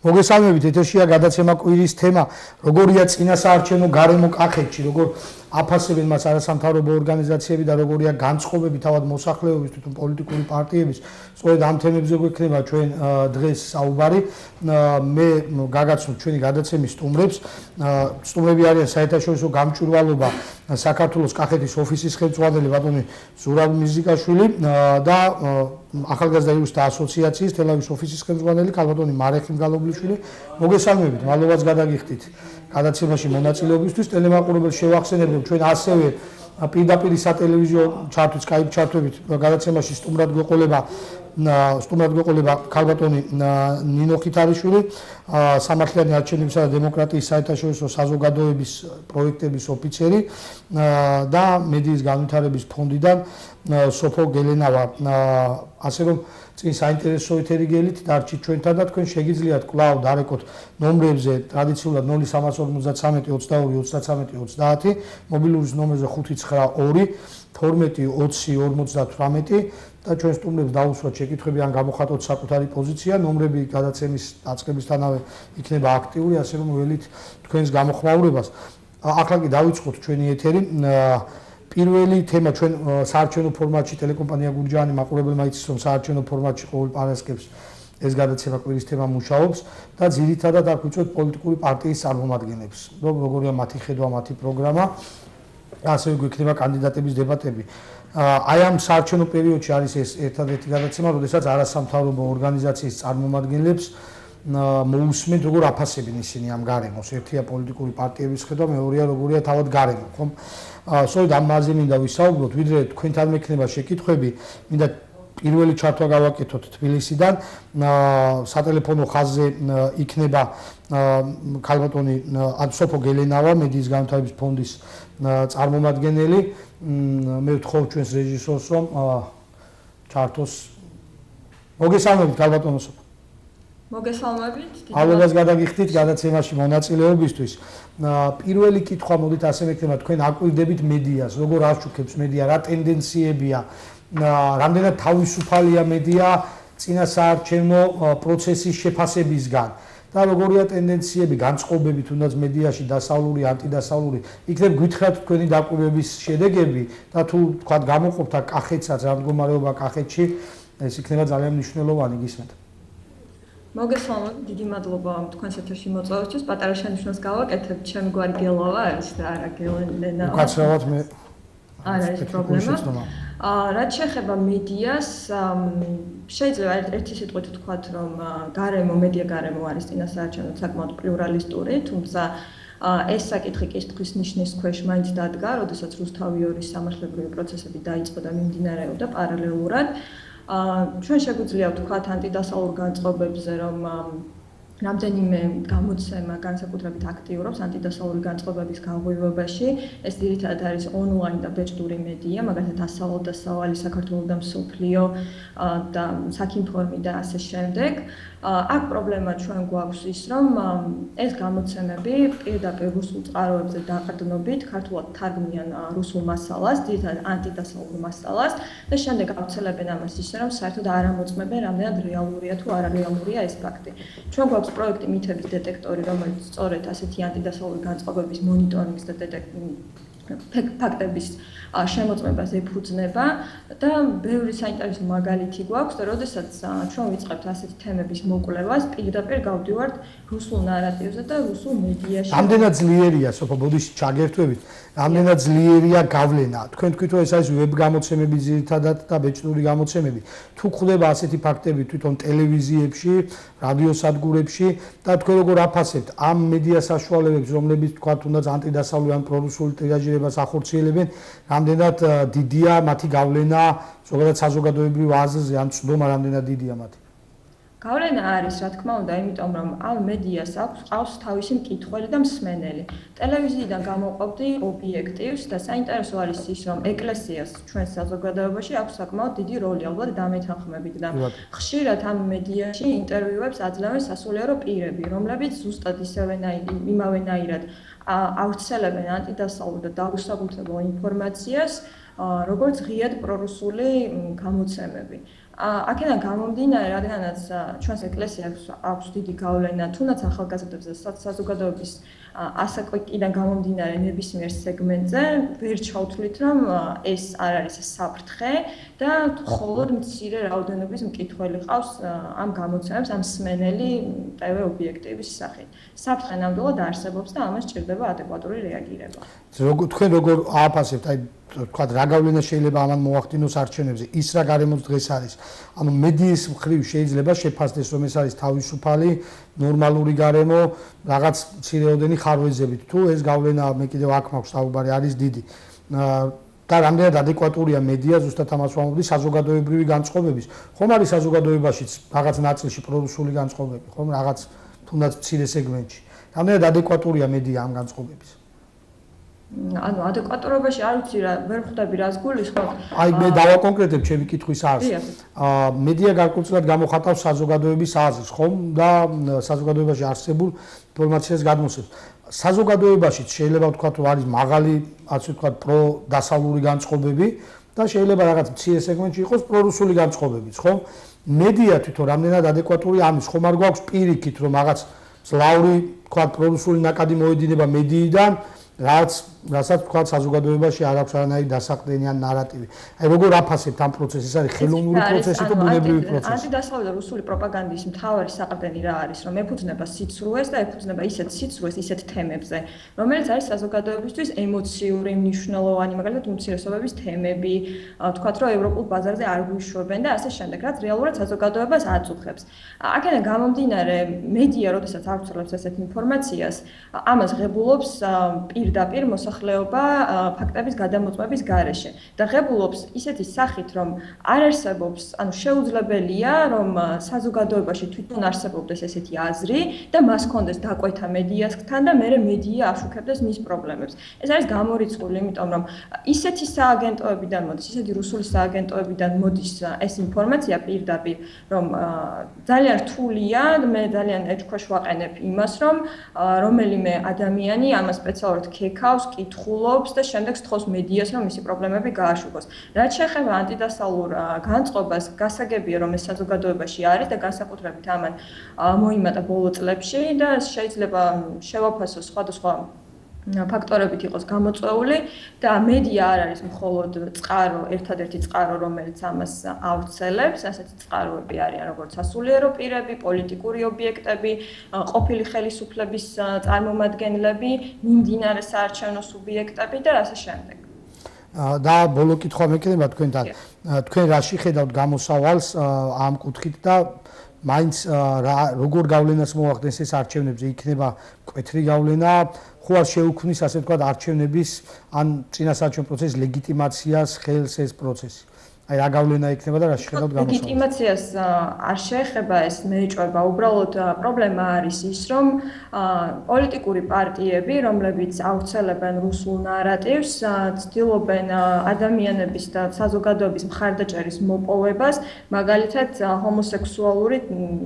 მოგესალმებით, ეთერშია გადაცემა კვირის თემა, როგორია წინასაარჩევნო გარემო კახეთში, როგორ აფასებენ მას არასამთავრობო ორგანიზაციები და როგორია განწყობები თავად მოსახლეობის თვითონ პოლიტიკური პარტიების. სწორედ ამ თემებზე გვექნება ჩვენ დღეს საუბარი. მე გაგაცნობ ჩვენი გადაცემის სტუმრებს. სტუმრები არიან საერთაშორისო გამჭვირვალობა საქართველოს კახეთის ოფისის ხელმძღვანელი ბატონი ზურაბ მიზიკაშვილი და ახალგაზრდა იურისტთა ასოციაციის თელავის ოფისის ხელმძღვანელი ქალბატონი მარეხი მგალობლიშვილი. მოგესალმებით, მადლობაც გადაგიხდით გადაცემაში მონაწილეობისთვის. ტელემაყურებელს შევახსენებ, რომ ჩვენ ასევე პირდაპირ სატელევიზიო ჩართვით, Skype ჩართვებით გადაცემაში სტუმრად გვეყოლება ქალბატონი ნინო ხითარიშვილი, სამართლიანი არჩევნებისა და დემოკრატიის საერთაშორისო საზოგადოების პროექტების ოფიცერი და მედიის განვითარების ფონდიდან სოფო გელენავა. ასე რომ წინ საინტერესო ეთერი გელით დარჩით ჩვენთან და თქვენ შეგიძლიათ კვლავ დარეკოთ ნომრებზე ტრადიციულად 0353 22 33 30 მობილურის ნომერზე 592 12 20 58 და ჩვენ სტუმრებს დაუსვათ შეკითხვები ან გამოხატოთ საკუთარი პოზიცია. ნომრები გადაცემის დაწყებისთანავე იქნება აქტიური, ასე რომ ველით თქვენს გამოხმაურებას. ახლა კი დავიწყოთ ჩვენი ეთერი. პირველი თემა ჩვენ საარჩევნო ფორმატში ტელეკომპანია გურჯაანი მაყურებელმა იცის, რომ საარჩევნო ფორმატში ყოველ პარასკევს ეს გადაცემა კვირის თემა მუშაობს და ძირითადად აქ ვიწვევთ პოლიტიკური პარტიის წარმომადგენლებს. როგორია მათი ხედვა, მათი პროგრამა, ასევე გვექნება კანდიდატების დებატები. აი ამ საარჩევნო პერიოდში არის ეს ერთადერთი გადაცემა, როდესაც არასამთავრობო ორგანიზაციის წარმომადგენლებს მოусმენთ, როგორ აფასებენ ისინი ამ გარემოს. ერთია პოლიტიკური პარტიების ხედვა, მეორეა როგორია თავად გარემო, ხომ? სწორედ ამ მასზე მინდა ვისაუბროთ, ვიდრე თქვენთან მექნება შეკითხვები, მინდა პირველი ჩართვა გავაკეთოთ თბილისიდან. სატელეფონო ხაზზე იქნება ქალბატონი სოფო გელენავა, მედიის განვითარების ფონდის წარმომადგენელი. მე ვთხოვ ჩვენს რეჟისორს, რომ ჩართოს. მოგესალმებით ქალბატონო სოფო. მოგესალმებით. მადლობას გადაგიხდით გადაცემაში მონაწილეობისთვის. პირველი კითხვა მოდით ასე მექნება, თქვენ აკვირდებით მედიას, როგორ აღშუქებს მედია, რა ტენდენციებია, რამდენად თავისუფალია მედია წინასაარჩევნო პროცესის შეფასებისგან და როგორია ტენდენციები, განწყობები თუნდაც მედიაში დასავლური, ანტიდასავლური. იქნებ გითხრათ თქვენი დაკვირვების შედეგები და თუ თქვათ გამოყოფთ კახეთსაც, რა მდგომარეობა კახეთში, ეს იქნება ძალიან მნიშვნელოვანი, გისმენთ. მოგესალმებით, დიდი მადლობა თქვენს ეთერში მოწვევისთვის. პატარა შენიშვნას გავაკეთებ, ჩემი გვარი გელავა არის და არა გელენა. უკაცრავად მე არ არის პრობლემა. რაც შეეხება მედიას, შეიძლება ერთი სიტყვით ვთქვათ, რომ მედია გარემო არის წინასაარჩევნო საკმაოდ პლურალისტური, თუმცა ეს საკითხი კი თვის ნიშნის ქვეშ მაინც დადგა, როდესაც რუსთავი 2-ის სამართლებრივი პროცესები დაიწყო და მიმდინარეობდა პარალელურად. ჩვენ შეგვიძლია ვთქვათ ანტიდასავლურ განწყობებზე, რომ რამდენიმე გამოცემა განსაკუთრებით აქტიურობს ანტიდასავლური განწყობების გაღვივებაში. ეს ძირითადად არის ონლაინ და ბეჭდური მედია, მაგალითად ასავალ-დასავალი, საქართველო და მსოფლიო და საქინფორმი და ასე შემდეგ. აქ პრობლემა ჩვენ გვაქვს ის, რომ ეს გამოცემები პირდაპირ რუსულ წყაროებზე დაყრდნობით ქართულად თარგმნიან რუსულ მასალას, ძირითადად ანტიდასავლურ მასალას და შემდეგ ავრცელებენ ამას ისე, რომ საერთოდ არ ამოწმებენ, რამდენად რეალურია თუ არარეალურია ეს ფაქტი. ჩვენ გვაქვს პროექტი მითების დეტექტორი, რომელიც სწორედ ასეთი ანტიდასავლური განწყობების მონიტორინგს და ფაქტების შემოწმებას ეფუძნება და ბევრი საინტერესო მაგალითი გვაქვს და როდესაც ჩვენ ვიწყებთ ასეთი თემების მოკვლევას, პირდაპირ გავდივართ რუსულ ნარატივზე და რუსულ მედიაში. რამდენად ძლიერია სოფო ბოდიში ჩაგერთვებით, რამდენად ძლიერია გავლენა. თქვენ თქვით, რომ ეს არის ვებ გამოცემები ძირითადად და ბეჭდური გამოცემები. თუ ხდება ასეთი ფაქტები თვითონ ტელევიზიებში, რადიო სადგურებში და თქვენ როგორ აფასებთ ამ მედია საშუალებებს, რომლებიც თქვა თუნდაც ანტიდასავლური ან პრორუსული ტირაჟირებას ახორციელებენ, რამდენად დიდია მათი გავლენა ზოგადად საზოგადოებრივ აზრზე, ან ცდომა რამდენად დიდია მათი? გავლენა არის, რა თქმა უნდა, იმიტომ რომ ამ მედიას აქვს თავისი მკითხველი და მსმენელი. ტელევიზიიდან გამოყოფდი ობიექტივს და საინტერესო არის ის, რომ ეკლესიას ჩვენ საზოგადოებაში აქვს საკმაოდ დიდი როლი, ალბათ დამეთანხმებით და ხშირად ამ მედიაში ინტერვიუებს აძლევენ სასულიერო პირები, რომლებიც ზუსტად იმავენაირად ავრცელებენ ანტიდასავლურ და დაუსაბუთებელ ინფორმაციას, როგორც ღიად პრორუსული გამოცემები. აქედან გამომდინარე, რადგანაც ჩვენს ეკლესიას აქვს დიდი გავლენა, თუნდაც ახალგაზრდებზე, საზოგადოების ასაკიდან გამომდინარე ნებისმიერ სეგმენტზე, ვერ ჩავთვლით, რომ ეს არ არის საფრთხე და მხოლოდ მცირე რაოდენობის მკითხველი ყავს ამ გამოცემებს, ამ მსმენელი TV ობიექტების სახით. საფრთხე ნამდვილად არსებობს და ამას სჭირდება ადეკვატური რეაგირება. თქვენ როგორ ააფასებთ, აი თქვა რა გავლენა შეიძლება ამან მოახდინოს არჩევნებზე, ის რა გარემოც დღეს არის. ანუ მედიის მხრივ შეიძლება შეფასდეს, რომ ეს არის თავისუფალი, ნორმალური გარემო, რაღაც მცირეოდენი ხარვეზებით. თუ ეს გავლენა მე კიდევ აქ მაქვს საუბარი არის დიდი. და რამდენად ადეკვატურია მედია ზუსტად ამას ვამბობდი საზოგადოებრივი განწყობების. ხომ არის საზოგადოებაშიც რაღაც ნაწილში პრორუსული განწყობები, ხომ რაღაც თუნდაც მცირე სეგმენტში. რამდენად ადეკვატურია მედია ამ განწყობების? ანუ ადეკვატურობაში არ ვიცი რა, ვერ ხვდები რას გულისხმობ. აი მე დავაკონკრეტებ ჩემი კითხვის აზრს. მედია გარკვეულწილად გამოხატავს საზოგადოების აზრს, ხომ და საზოგადოებაში არსებულ ინფორმაციას გადმოსცემს. საზოგადოებაშიც შეიძლება ვთქვათ, რომ არის მაღალი, ასე ვთქვათ, პროდასავლური განწყობები და შეიძლება რაღაც მცირე სეგმენტში იყოს პრორუსული განწყობებიც, ხომ? მედია თვითონ რამდენად ადეკვატურია ამის, ხომ არ გვაქვს პირიქით, რომ რაღაც სლავური, ვთქვათ, პრორუსული ნაკადი მოედინება მედიიდან რასაც თქვა საზოგადოებაში არ აქვს არანაირი დასაყრდენი ან ნარატივი. აი როგორ აფასებთ ამ პროცესს? ეს არის ხელოვნური პროცესი თუ ბუნებრივი პროცესი? ანტიდასავლური და რუსული პროპაგანდის მთავარი საყრდენი რა არის, რომ ეფუძნება სიცრუეს და ეფუძნება ისეთ სიცრუეს, ისეთ თემებზე, რომელიც არის საზოგადოებისთვის ემოციური, მნიშვნელოვანი, მაგალითად უმცირესობების თემები, ვთქვათ, რომ ევროპულ ბაზარზე არ გვიშვებენ და ასე შემდეგ, რაც რეალურად საზოგადოებას აწუხებს. აქედან გამომდინარე, მედია, როდესაც ავრცელებს ესეთ ინფორმაციას, ამას ღებულობს პირდაპირ მოსახლეობა ფაქტების გადამოწმების გარეშე და ღებულობს ისეთი სახით, რომ არ არსებობს, ანუ შეუძლებელია, რომ საზოგადოებაში თვითონ არსებობდეს ესეთი აზრი და მას ჰქონდეს დაკვეთა მედიასთან და მერე მედია აშუქებდეს მის პრობლემებს. ეს არის გამორიცხული, იმიტომ რომ ისეთი სააგენტოებიდან მოდის, ისეთი რუსული სააგენტოებიდან მოდის ეს ინფორმაცია პირდაპირ, რომ ძალიან რთულია, მე ძალიან ეჭქვეშ ვაყენებ იმას, რომ რომელიმე ადამიანი ამას სპეციალურად ქეკავს, კითხულობს და შემდეგ სთხოვს მედიას, რომ მისი პრობლემები გააშუქოს. რაც შეეხება ანტიდასავლურ განწყობას, გასაგებია, რომ ეს საზოგადოებაში არის და განსაკუთრებით ამან მოიმატა ბოლო წლებში და შეიძლება შევაფასოს სხვადასხვა ფაქტორებით იყოს გამოწვეული და მედია არ არის მხოლოდ წყარო, ერთადერთი წყარო, რომელიც ამას ავრცელებს, ასეთი წყაროები არიან როგორც სასულიერო პირები, პოლიტიკური ობიექტები, ყოფილი ხელისუფლების წარმომადგენლები, მიმდინარე საარჩევნო სუბიექტები და ასე შემდეგ. და ბოლო კითხვა მეკნება თქვენთან. თქვენ რაში ხედავთ გამოსავალს ამ კუთხით და მაინც როგორ გავლენას მოახდენს ეს არჩევნებზე? იქნება მკვეთრი გავლენა, ხო არ შეუქმნის ასე ვთქვათ არჩევნების ან წინასაარჩევნო პროცესის ლეგიტიმაციას ხელს ეს პროცესი? აი რა გავლენა იქნება და რა შეხედავთ გამოსავალს? ლეგიტიმაციას არ შეეხება ეს მეეჭვება, უბრალოდ პრობლემა არის ის, რომ პოლიტიკური პარტიები, რომლებიც ავრცელებენ რუსულ ნარატივს, ცდილობენ ადამიანების და საზოგადოების მხარდაჭერის მოპოვებას, მაგალითად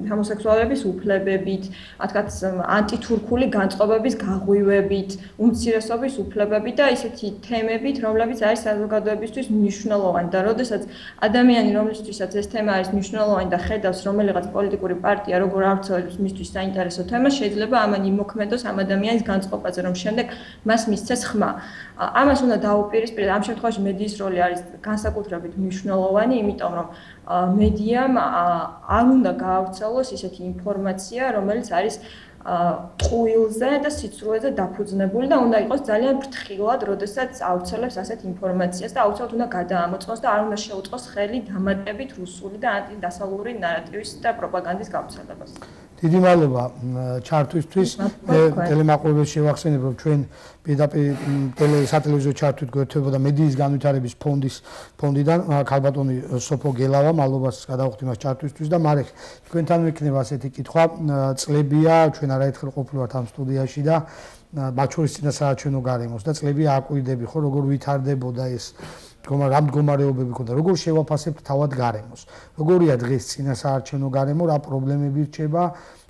ჰომოსექსუალების უფლებებით, თქვათ ანტითურქული განწყობების გაღვივებით, უმცირესობის უფლებებით და ისეთი თემებით, რომლებიც არის საზოგადოებისთვის მნიშვნელოვანი და როდესაც ადამიანი, რომლისთვისაც ეს თემა არის მნიშვნელოვანი და ხედავს რომელიღაც პოლიტიკური პარტია როგორ ავრცელებს მისთვის საინტერესო თემას, შეიძლება ამან იმოქმედოს ამ ადამიანის განწყობაზე, რომ შემდეგ მას მისცეს ხმა. ამას უნდა დაუპირისპირდეთ, ამ შემთხვევაში მედიის როლი არის განსაკუთრებით მნიშვნელოვანი, იმიტომ რომ მედიამ არ უნდა გაავრცელოს ისეთი ინფორმაცია, რომელიც არის ტყუილზე და სიცრუეზე დაფუძნებული და უნდა იყოს ძალიან ფრთხილად, როდესაც ავრცელებს ასეთ ინფორმაციას და აუცილებლად უნდა გადაამოწმოს და არ უნდა შეუწყოს ხელი დამატებით რუსული და ანტიდასავლური ნარატივის და პროპაგანდის გავრცელებას. დიდი მადლობა ჩართვისთვის. ტელემაყურებელს შევახსენებ, რომ ჩვენ პირდაპირ სატელევიზიო ჩართვით გვერდებოდა მედიის განვითარების ფონდიდან ქალბატონი სოფო გელავა, მადლობას გადავხდი მას ჩართვისთვის და მარეხ თქვენთან მექნება ასეთი კითხვა, წლებია ჩვენ არაერთხელ ყოფილვართ ამ სტუდიაში და მათ შორის წინასაარჩევნო გარემოს და წლებია აკვირდები ხო როგორ ვითარდებოდა ეს რა მდგომარეობები ქონდა, როგორ შევაფასებთ თავად გარემოს, როგორია დღეს წინასაარჩევნო გარემო, რა პრობლემები რჩება,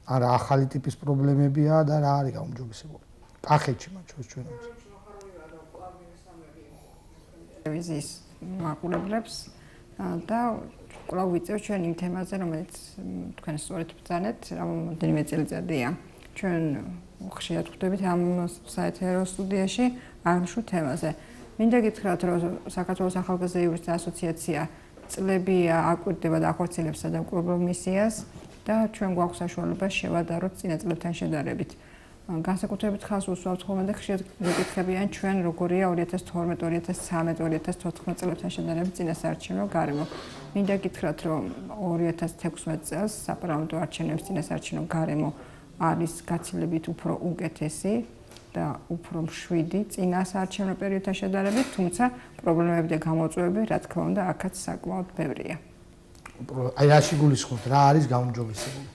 არა ახალი ტიპის პრობლემებია და რა არის გაუმჯობესებული. კახეთში მათ შორის ჩვენამდე. ტელევიზიის მაყურებლებს და კვლავ ვიწევ ჩვენ იმ თემაზე, რომელიც თქვენ სწორედ ბრძანეთ, რამდენიმე წელიწადია. ჩვენ ხშირად ხვდებით ამ საეთერო სტუდიაში აღნიშნულ თემაზე. მინდა გითხრათ, რომ საქართველოს ახალგაზრდა იურისტთა ასოციაცია წლებია აკვირდება და ახორციელებს სადამკვირვებლო მისიას და ჩვენ გვაქვს საშუალება შევადაროთ წინა წლებთან შედარებით. განსაკუთრებით ხაზს უსვამთ ხოლმე და ხშირად გეკითხებიან ჩვენ როგორია 2012, 2013, 2014 წლებთან შედარებით წინასაარჩევნო გარემო. მინდა გითხრათ, რომ 2016 წელს საპარლამენტო არჩევნების წინასაარჩევნო გარემო არის გაცილებით უფრო უკეთესი და უფრო მშვიდი წინასაარჩევნო პერიოდთან შედარებით, თუმცა პრობლემები და გამოწვევები, რა თქმა უნდა, აქაც საკმაოდ ბევრია. აი რაში გულისხმობთ, რა არის გაუმჯობესებული?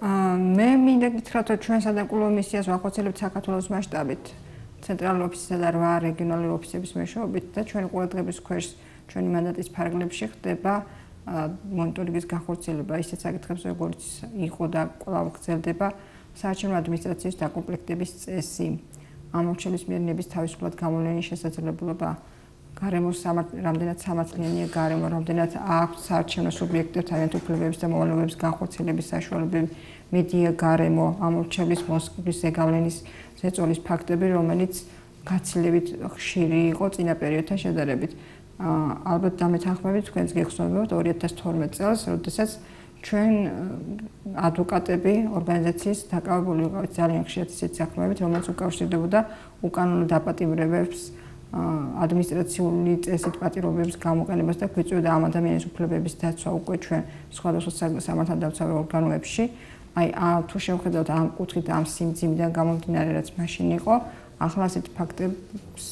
მე მინდა გითხრათ, რომ ჩვენ სადამკვირვებლო მისიას ვახორციელებთ საქართველოს მასშტაბით, ცენტრალურ ოფისსა და 8 რეგიონალურ ოფისების მეშვეობით და ჩვენი ყურადღების ქვეშ ჩვენი მანდატის ფარგლებში ხდება მონიტორინგის განხორციელება ისეთ საკითხებზე, როგორც იყო და კვლავ გრძელდება საარჩევნო ადმინისტრაციის დაკომპლექტების წესი, ამორჩევის მიერნების თავისუფლად გამოვლენის შესაძლებლობა, გარემოს რამდენად სამართლიანია გარემო, რამდენად აქვს საარჩევნო სუბიექტებთან ერთუფლებების და მოვალეობების განხორციელების საშუალებები, მედია გარემო, ამორჩევის მოსკვის ზეგავლენის ზეწოლის ფაქტები, რომელიც გაცილებით ხშირი იყო წინა პერიოდთან შედარებით. ალბათ დამეთანხმებით თქვენს გეხსოვებათ 2012 წელს, როდესაც ჩვენ ადვოკატები ორგანიზაციის დაკავებული ვიყავით ძალიან ხშირად ისეთ საქმეებით, რომელიც უკავშირდებოდა უკანონო დაპატიმრებებს, ადმინისტრაციული წესით პატიმრობების გამოყენებას და გვიწევდა ამ ადამიანის უფლებების დაცვა უკვე ჩვენ სხვადასხვა სამართალდამცავ ორგანოებში. აი თუ შევხედავთ ამ კუთხით ამ სიმძიმიდან გამომდინარე, რაც მაშინ იყო, ახლა ასეთ ფაქტებს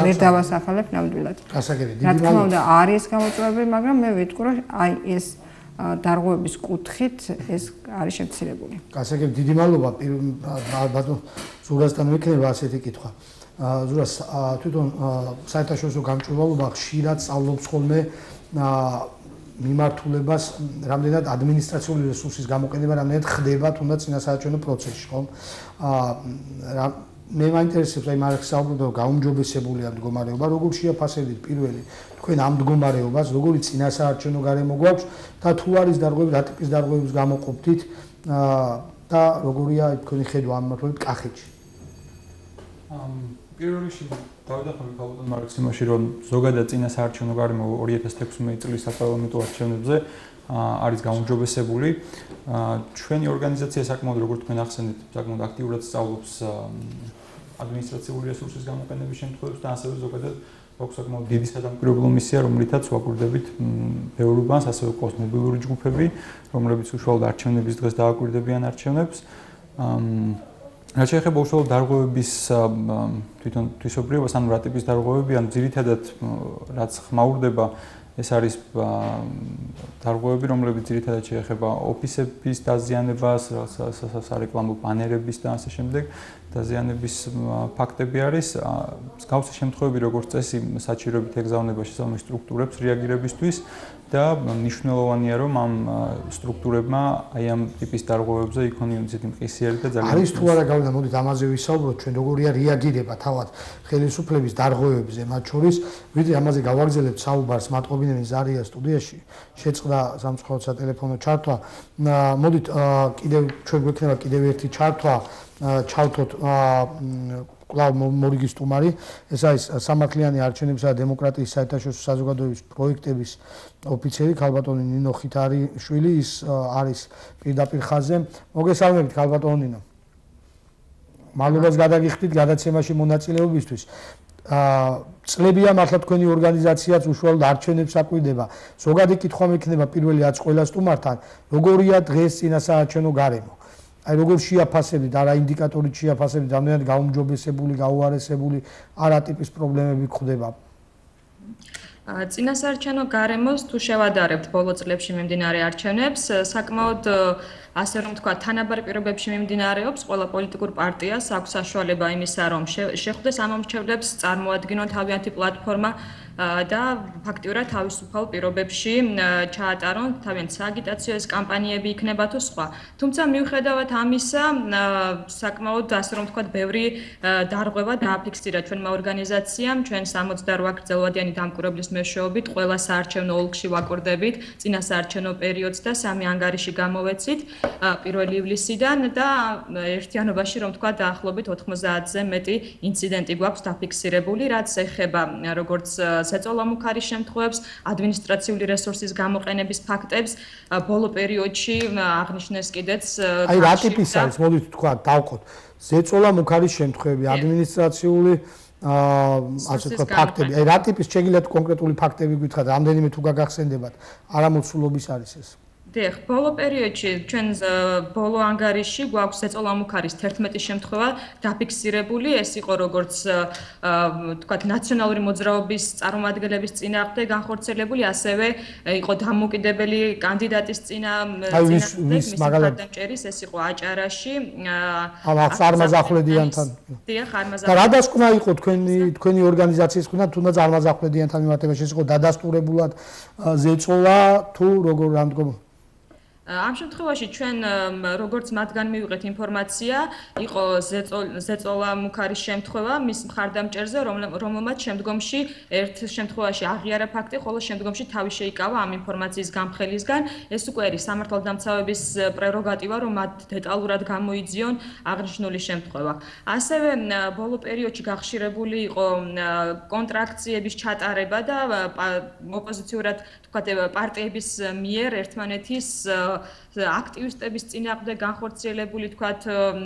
ვერ დავასახელებ ნამდვილად. რა თქმა უნდა არის გამოწვევები, მაგრამ მე ვიტყვი, რომ აი ეს დარღვევების კუთხით ეს არის შემცირებული. გასაგებ დიდი მადლობა ბატონ ზურასთან მექნება ასეთი კითხვა. ზურას თვითონ საერთაშორისო გამჭვირვალობა ხშირად სწავლობს ხოლმე მიმართულებას, რამდენად ადმინისტრაციული რესურსის გამოყენება რამდენად ხდება თუნდაც წინასაარჩევნო პროცესში, ხო? მე მაინტერესებს აი მაგ საუბრობთ გაუმჯობესებულია მდგომარეობა, როგორ შეაფასებთ პირველი თქვენ ამ მდგომარეობას, როგორი წინასაარჩევნო გარემო გვაქვს და თუ არის დარღვევები, რა ტიპის დარღვევებს გამოყოფთით და როგორია თქვენი ხედვა ამ მიმართულებით კახეთში? პირველ რიგში დავიდახმები ბატონ მარკს იმაში, რომ ზოგადად წინასაარჩევნო გარემო 2016 წლის საპარლამენტო არჩევნებზე არის გაუმჯობესებული. ჩვენი ორგანიზაცია საკმაოდ, როგორც თქვენ ახსენეთ, საკმაოდ აქტიურად სწავლობს ადმინისტრაციული რესურსის გამოყენების შემთხვევებს და ასევე ზოგადად აქვს საკმაოდ დიდი სადამკვირვებლო მისია, რომლითაც ვაკვირდებით ბევრ უბანს, ასევე ყავს მობილური ჯგუფები, რომლებიც უშუალოდ არჩევნების დღეს დააკვირდებიან არჩევნებს. რაც შეეხება უშუალოდ დარღვევების თვითონ თვისობრიობას, ანუ რა ტიპის დარღვევები, ანუ ძირითადად რაც ხმაურდება, ეს არის დარღვევები, რომლებიც ძირითადად შეეხება ოფისების დაზიანებას, სარეკლამო ბანერების და ასე შემდეგ დაზიანების ფაქტები არის. მსგავსი შემთხვევები, როგორც წესი, საჭიროებით ეგზავნება შესაბამის სტრუქტურებს რეაგირებისთვის და მნიშვნელოვანია, რომ ამ სტრუქტურებმა აი ამ ტიპის დარღვევებზე იქონიონ ისეთი მყისიერი და ძალიან არის თუ არა გავიდა, მოდით ამაზე ვისაუბროთ, ჩვენ როგორია რეაგირება თავად ხელისუფლების დარღვევებზე, მათ შორის, ვიდრე ამაზე გავაგზავნებთ საუბარს, მატყობინებენ ზარია სტუდიაში, შეწყდა სამწუხაროდ სატელეფონო ჩართვა. მოდით კიდევ ჩვენ გვექნება კიდევ ერთი ჩართვა, ჩავთოთ კვლავ მორიგი სტუმარი, ეს არის სამართლიანი არჩევნებისა და დემოკრატიის საერთაშორისო საზოგადოების პროექტების ოფიცერი ქალბატონი ნინო ხითარიშვილი, ის არის პირდაპირ ხაზზე. მოგესალმებით ქალბატონო ნინო. მადლობას გადაგიხდით გადაცემაში მონაწილეობისთვის. წლებია მართლა თქვენი ორგანიზაციაც უშუალოდ არჩევნებს აკვირდება. ზოგადი კითხვა მექნება პირველი რაც ყველა სტუმართან, როგორია დღეს წინასაარჩევნო გარემო? აი როგორ შეაფასებთ, არა ინდიკატორით შეაფასებთ, რამდენად გაუმჯობესებული, გაუარესებული, არა ტიპის პრობლემები გვხდება? წინასაარჩევნო გარემოს თუ შევადარებთ ბოლო წლებში მიმდინარე არჩევნებს, საკმაოდ ასე რომ თქვა, თანაბარ პირობებში მიმდინარეობს, ყველა პოლიტიკურ პარტიას აქვს საშუალება იმისა, რომ შეხვდეს ამ მომრჩევლებს, წარმოადგინონ თავიანთი პლატფორმა და ფაქტიურად თავისუფალ პირობებში ჩაატარონ თავიანთ სააგიტაციო კამპანიები იქნება თუ სხვა. თუმცა მიუხედავად ამისა, საკმაოდ ასე რომ ვთქვათ, ბევრი დარღვევა დააფიქსირა ჩვენმა ორგანიზაციამ, ჩვენ 68 გრძელვადიანი დამკვირვებლის მეშვეობით ყველა საარჩევნო ოლქში ვაკურდებით წინა საარჩევნო პერიოდს და 3 ანგარიში გამოვეცით 1 ივლისიდან და ერთიანობაში რომ ვთქვათ, დაახლოებით 90-ზე მეტი ინციდენტი გვაქვს დაფიქსირებული, რაც ეხება როგორც ზეწოლა-მუქარის შემთხვევებს, ადმინისტრაციული რესურსის გამოყენების ფაქტებს, ბოლო პერიოდში აღნიშნეს კიდეც აი რა ტიპის არის, მოდით ვთქვათ, დავყოთ. ზეწოლა-მუქარის შემთხვევები, ადმინისტრაციული ასე ვთქვათ, ფაქტები. აი რა ტიპის შეგიძლიათ კონკრეტული ფაქტები გითხრათ, რამდენიმე თუ გაგახსენდებათ, არამოცულობის არის ეს. დიახ, ბოლო პერიოდში ჩვენ ბოლო ანგარიში გვაქვს ზეწოლა-მუქარის 11 შემთხვევა დაფიქსირებული. ეს იყო როგორც ვთქვათ, ნაციონალური მოძრაობის წარმომადგენლების წინააღმდეგ განხორციელებული, ასევე იყო დამოუკიდებელი კანდიდატის წინააღმდეგ, ეს იყო აჭარაში. არმაზახვლედიანთან. დიახ, და რა დასკვნა იყო თქვენი ორგანიზაციის მხრიდან, თუნდაც არმაზახვლედიანთან მიმართებაში, ეს იყო დადასტურებულად ზეწოლა თუ როგორ რამდგომ? ამ შემთხვევაში ჩვენ როგორც მათგან მივიღეთ ინფორმაცია, იყო ზეწოლა-მუქარის შემთხვევა მის მხარდამჭერზე, რომელმაც შემდგომში ერთ შემთხვევაში აღიარა ფაქტი, ხოლო შემდგომში თავი შეიკავა ამ ინფორმაციის გამხელისგან. ეს უკვე არის სამართალდამცავების პრეროგატივა, რომ მათ დეტალურად გამოიძიონ აღნიშნული შემთხვევა. ასევე ბოლო პერიოდში გახშირებული იყო კონტრაქციების ჩატარება და ოპოზიციურად თქვათ პარტიების მიერ ერთმანეთის აქტივისტების წინააღმდეგ განხორციელებული თქვათ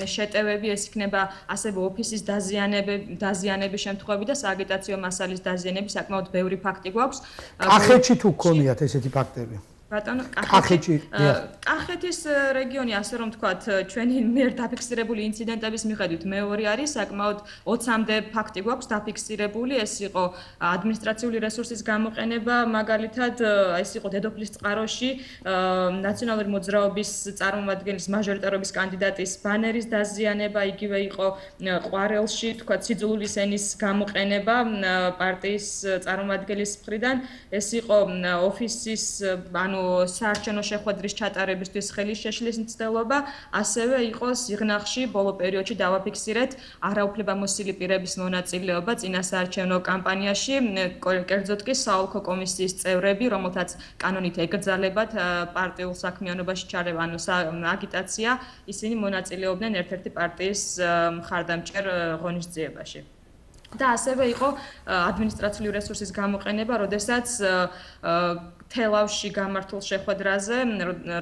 შეტევები, ეს იქნება ასევე ოფისის დაზიანების შემთხვევები და სააგიტაციო მასალის დაზიანების საკმაოდ ბევრი ფაქტი გვაქვს. კახეთში თუ გქონიათ ესეთი ფაქტები? ბატონო, კახეთის რეგიონი, ასე რომ ვთქვათ, ჩვენი მიერ დაფიქსირებული ინციდენტების მიხედვით მეორე არის, საკმაოდ 20-მდე ფაქტი გვაქვს დაფიქსირებული. ეს იყო ადმინისტრაციული რესურსის გამოყენება, მაგალითად, ეს იყო დედოფლის წყაროში ნაციონალური მოძრაობის წარმომადგენლის მაჟორიტარობის კანდიდატის ბანერის დაზიანება, იგივე იყო ყვარელში, თქვათ, სიძულვილის ენის გამოყენება პარტიის წარმომადგენლის მხრიდან, ეს იყო ოფისის, ანუ საარჩევნო შეხვედრის ჩატარებისთვის ხელის შეშლის მცდელობა, ასევე იყო სიღნაღში ბოლო პერიოდში დავაფიქსირეთ არაუფლებამოსილი პირების მონაწილეობა წინა საარჩევნო კამპანიაში, კერძოდ კი საოლქო კომისიის წევრები, რომელთაც კანონით ეკრძალებათ პარტიულ საქმიანობაში ჩარევა, ანუ აგიტაცია, ისინი მონაწილეობდნენ ერთ-ერთი პარტიის მხარდამჭერ ღონისძიებაში. და ასევე იყო ადმინისტრაციული რესურსის გამოყენება, როდესაც თელავში გამართულ შეხვედრაზე,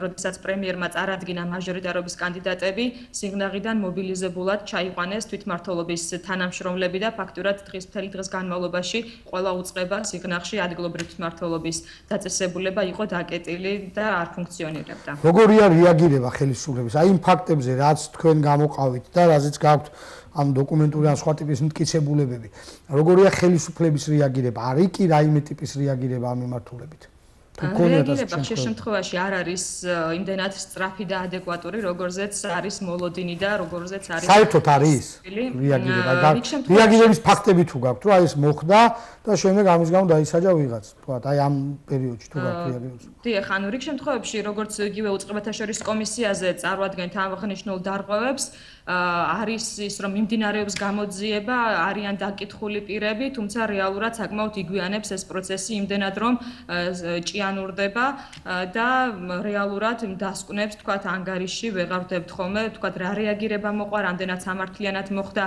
როდესაც პრემიერმა წარადგინა მაჟორიტარობის კანდიდატები, სიღნაღიდან მობილიზებულად ჩაიყვანეს თვითმმართველობის თანამშრომლები და ფაქტურად მთელი დღის განმავლობაში ყველა უწყება სიღნაღში ადგილობრივი თვითმმართველობის დაწესებულება იყო დაკეტილი და არ ფუნქციონირებდა. როგორია რეაგირება ხელისუფლების? აი იმ ფაქტებზე, რაც თქვენ გამოყავით და რაზეც გაქვთ ამ დოკუმენტური ან სხვა ტიპის მტკიცებულებები. როგორია ხელისუფლების რეაგირება? არის კი რაიმე ტიპის რეაგირება ამ მიმართულებით? რეაგირება ხშირ შემთხვევაში არ არის იმდენად სწრაფი და ადეკვატური, როგორზეც არის მოლოდინი და როგორზეც არის საერთოდ არის რეაგირება. რეაგირების ფაქტები თუ გაქვთ, რომ აი ეს მოხდა და შემდეგ ამის გამო დაისაჯა ვიღაც, თქვათ, აი ამ პერიოდში თუ გაქვთ რეაგირება. დიახ, ანუ რიგ შემთხვევებში, როგორც იგივე უწყებათა შორის კომისიაზე წარვადგენთ აღნიშნულ დარღვევებს, არის ის, რომ მიმდინარეობს გამოძიება, არიან დაკითხული პირები, თუმცა რეალურად საკმაოდ იგვიანებს ეს პროცესი იმდენად, რომ ჭიანურდება და რეალურად დასკვნებს, თქვათ, ანგარიში ვეღარ ვდებთ ხოლმე, თქვათ, რა რეაგირება მოყვა, რამდენად სამართლიანად მოხდა,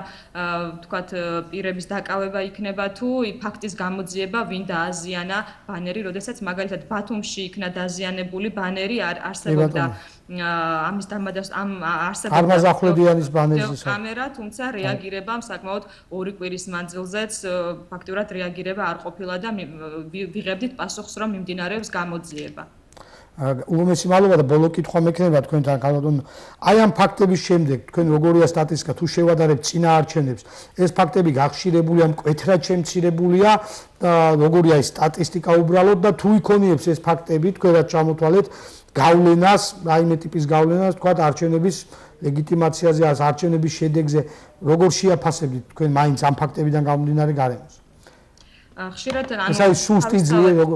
თქვათ, პირების დაკავება იქნება თუ ფაქტის გამოძიება, ვინ დააზიანა ბანერი, როდესაც მაგალითად ბათუმში იქნა დაზიანებული ბანერი, არსებობდა ამის დამადას არსებობდა არმაზახვლედიანის ბანერის კამერა, თუმცა რეაგირება საკმაოდ 2 კვირის მანძილზეც ფაქტურად რეაგირება არ ყოფილა და ვიღებდით პასუხს, რომ მიმდინარეობს გამოძიება. უმეტესი მადლობა და ბოლო კითხვა მექნება თქვენთან, ქალბატონო. აი ამ ფაქტების შემდეგ თქვენ როგორია სტატისტიკა, თუ შევადარებთ წინა არჩევნებს, ეს ფაქტები გახშირებულია, მკვეთრად შემცირებულია და როგორია ეს სტატისტიკა უბრალოდ და თუ იქონიებს ეს ფაქტები, თქვენ რაც ჩამოთვალეთ გავლენას, რაიმე ტიპის გავლენას, თქვათ, არჩევნების ლეგიტიმაციაზე, არჩევნების შედეგზე, როგორ შეაფასებთ თქვენ მაინც ამ ფაქტებიდან გამომდინარე გარემოს? ხშირად ეს არის სუსტი ძლიერი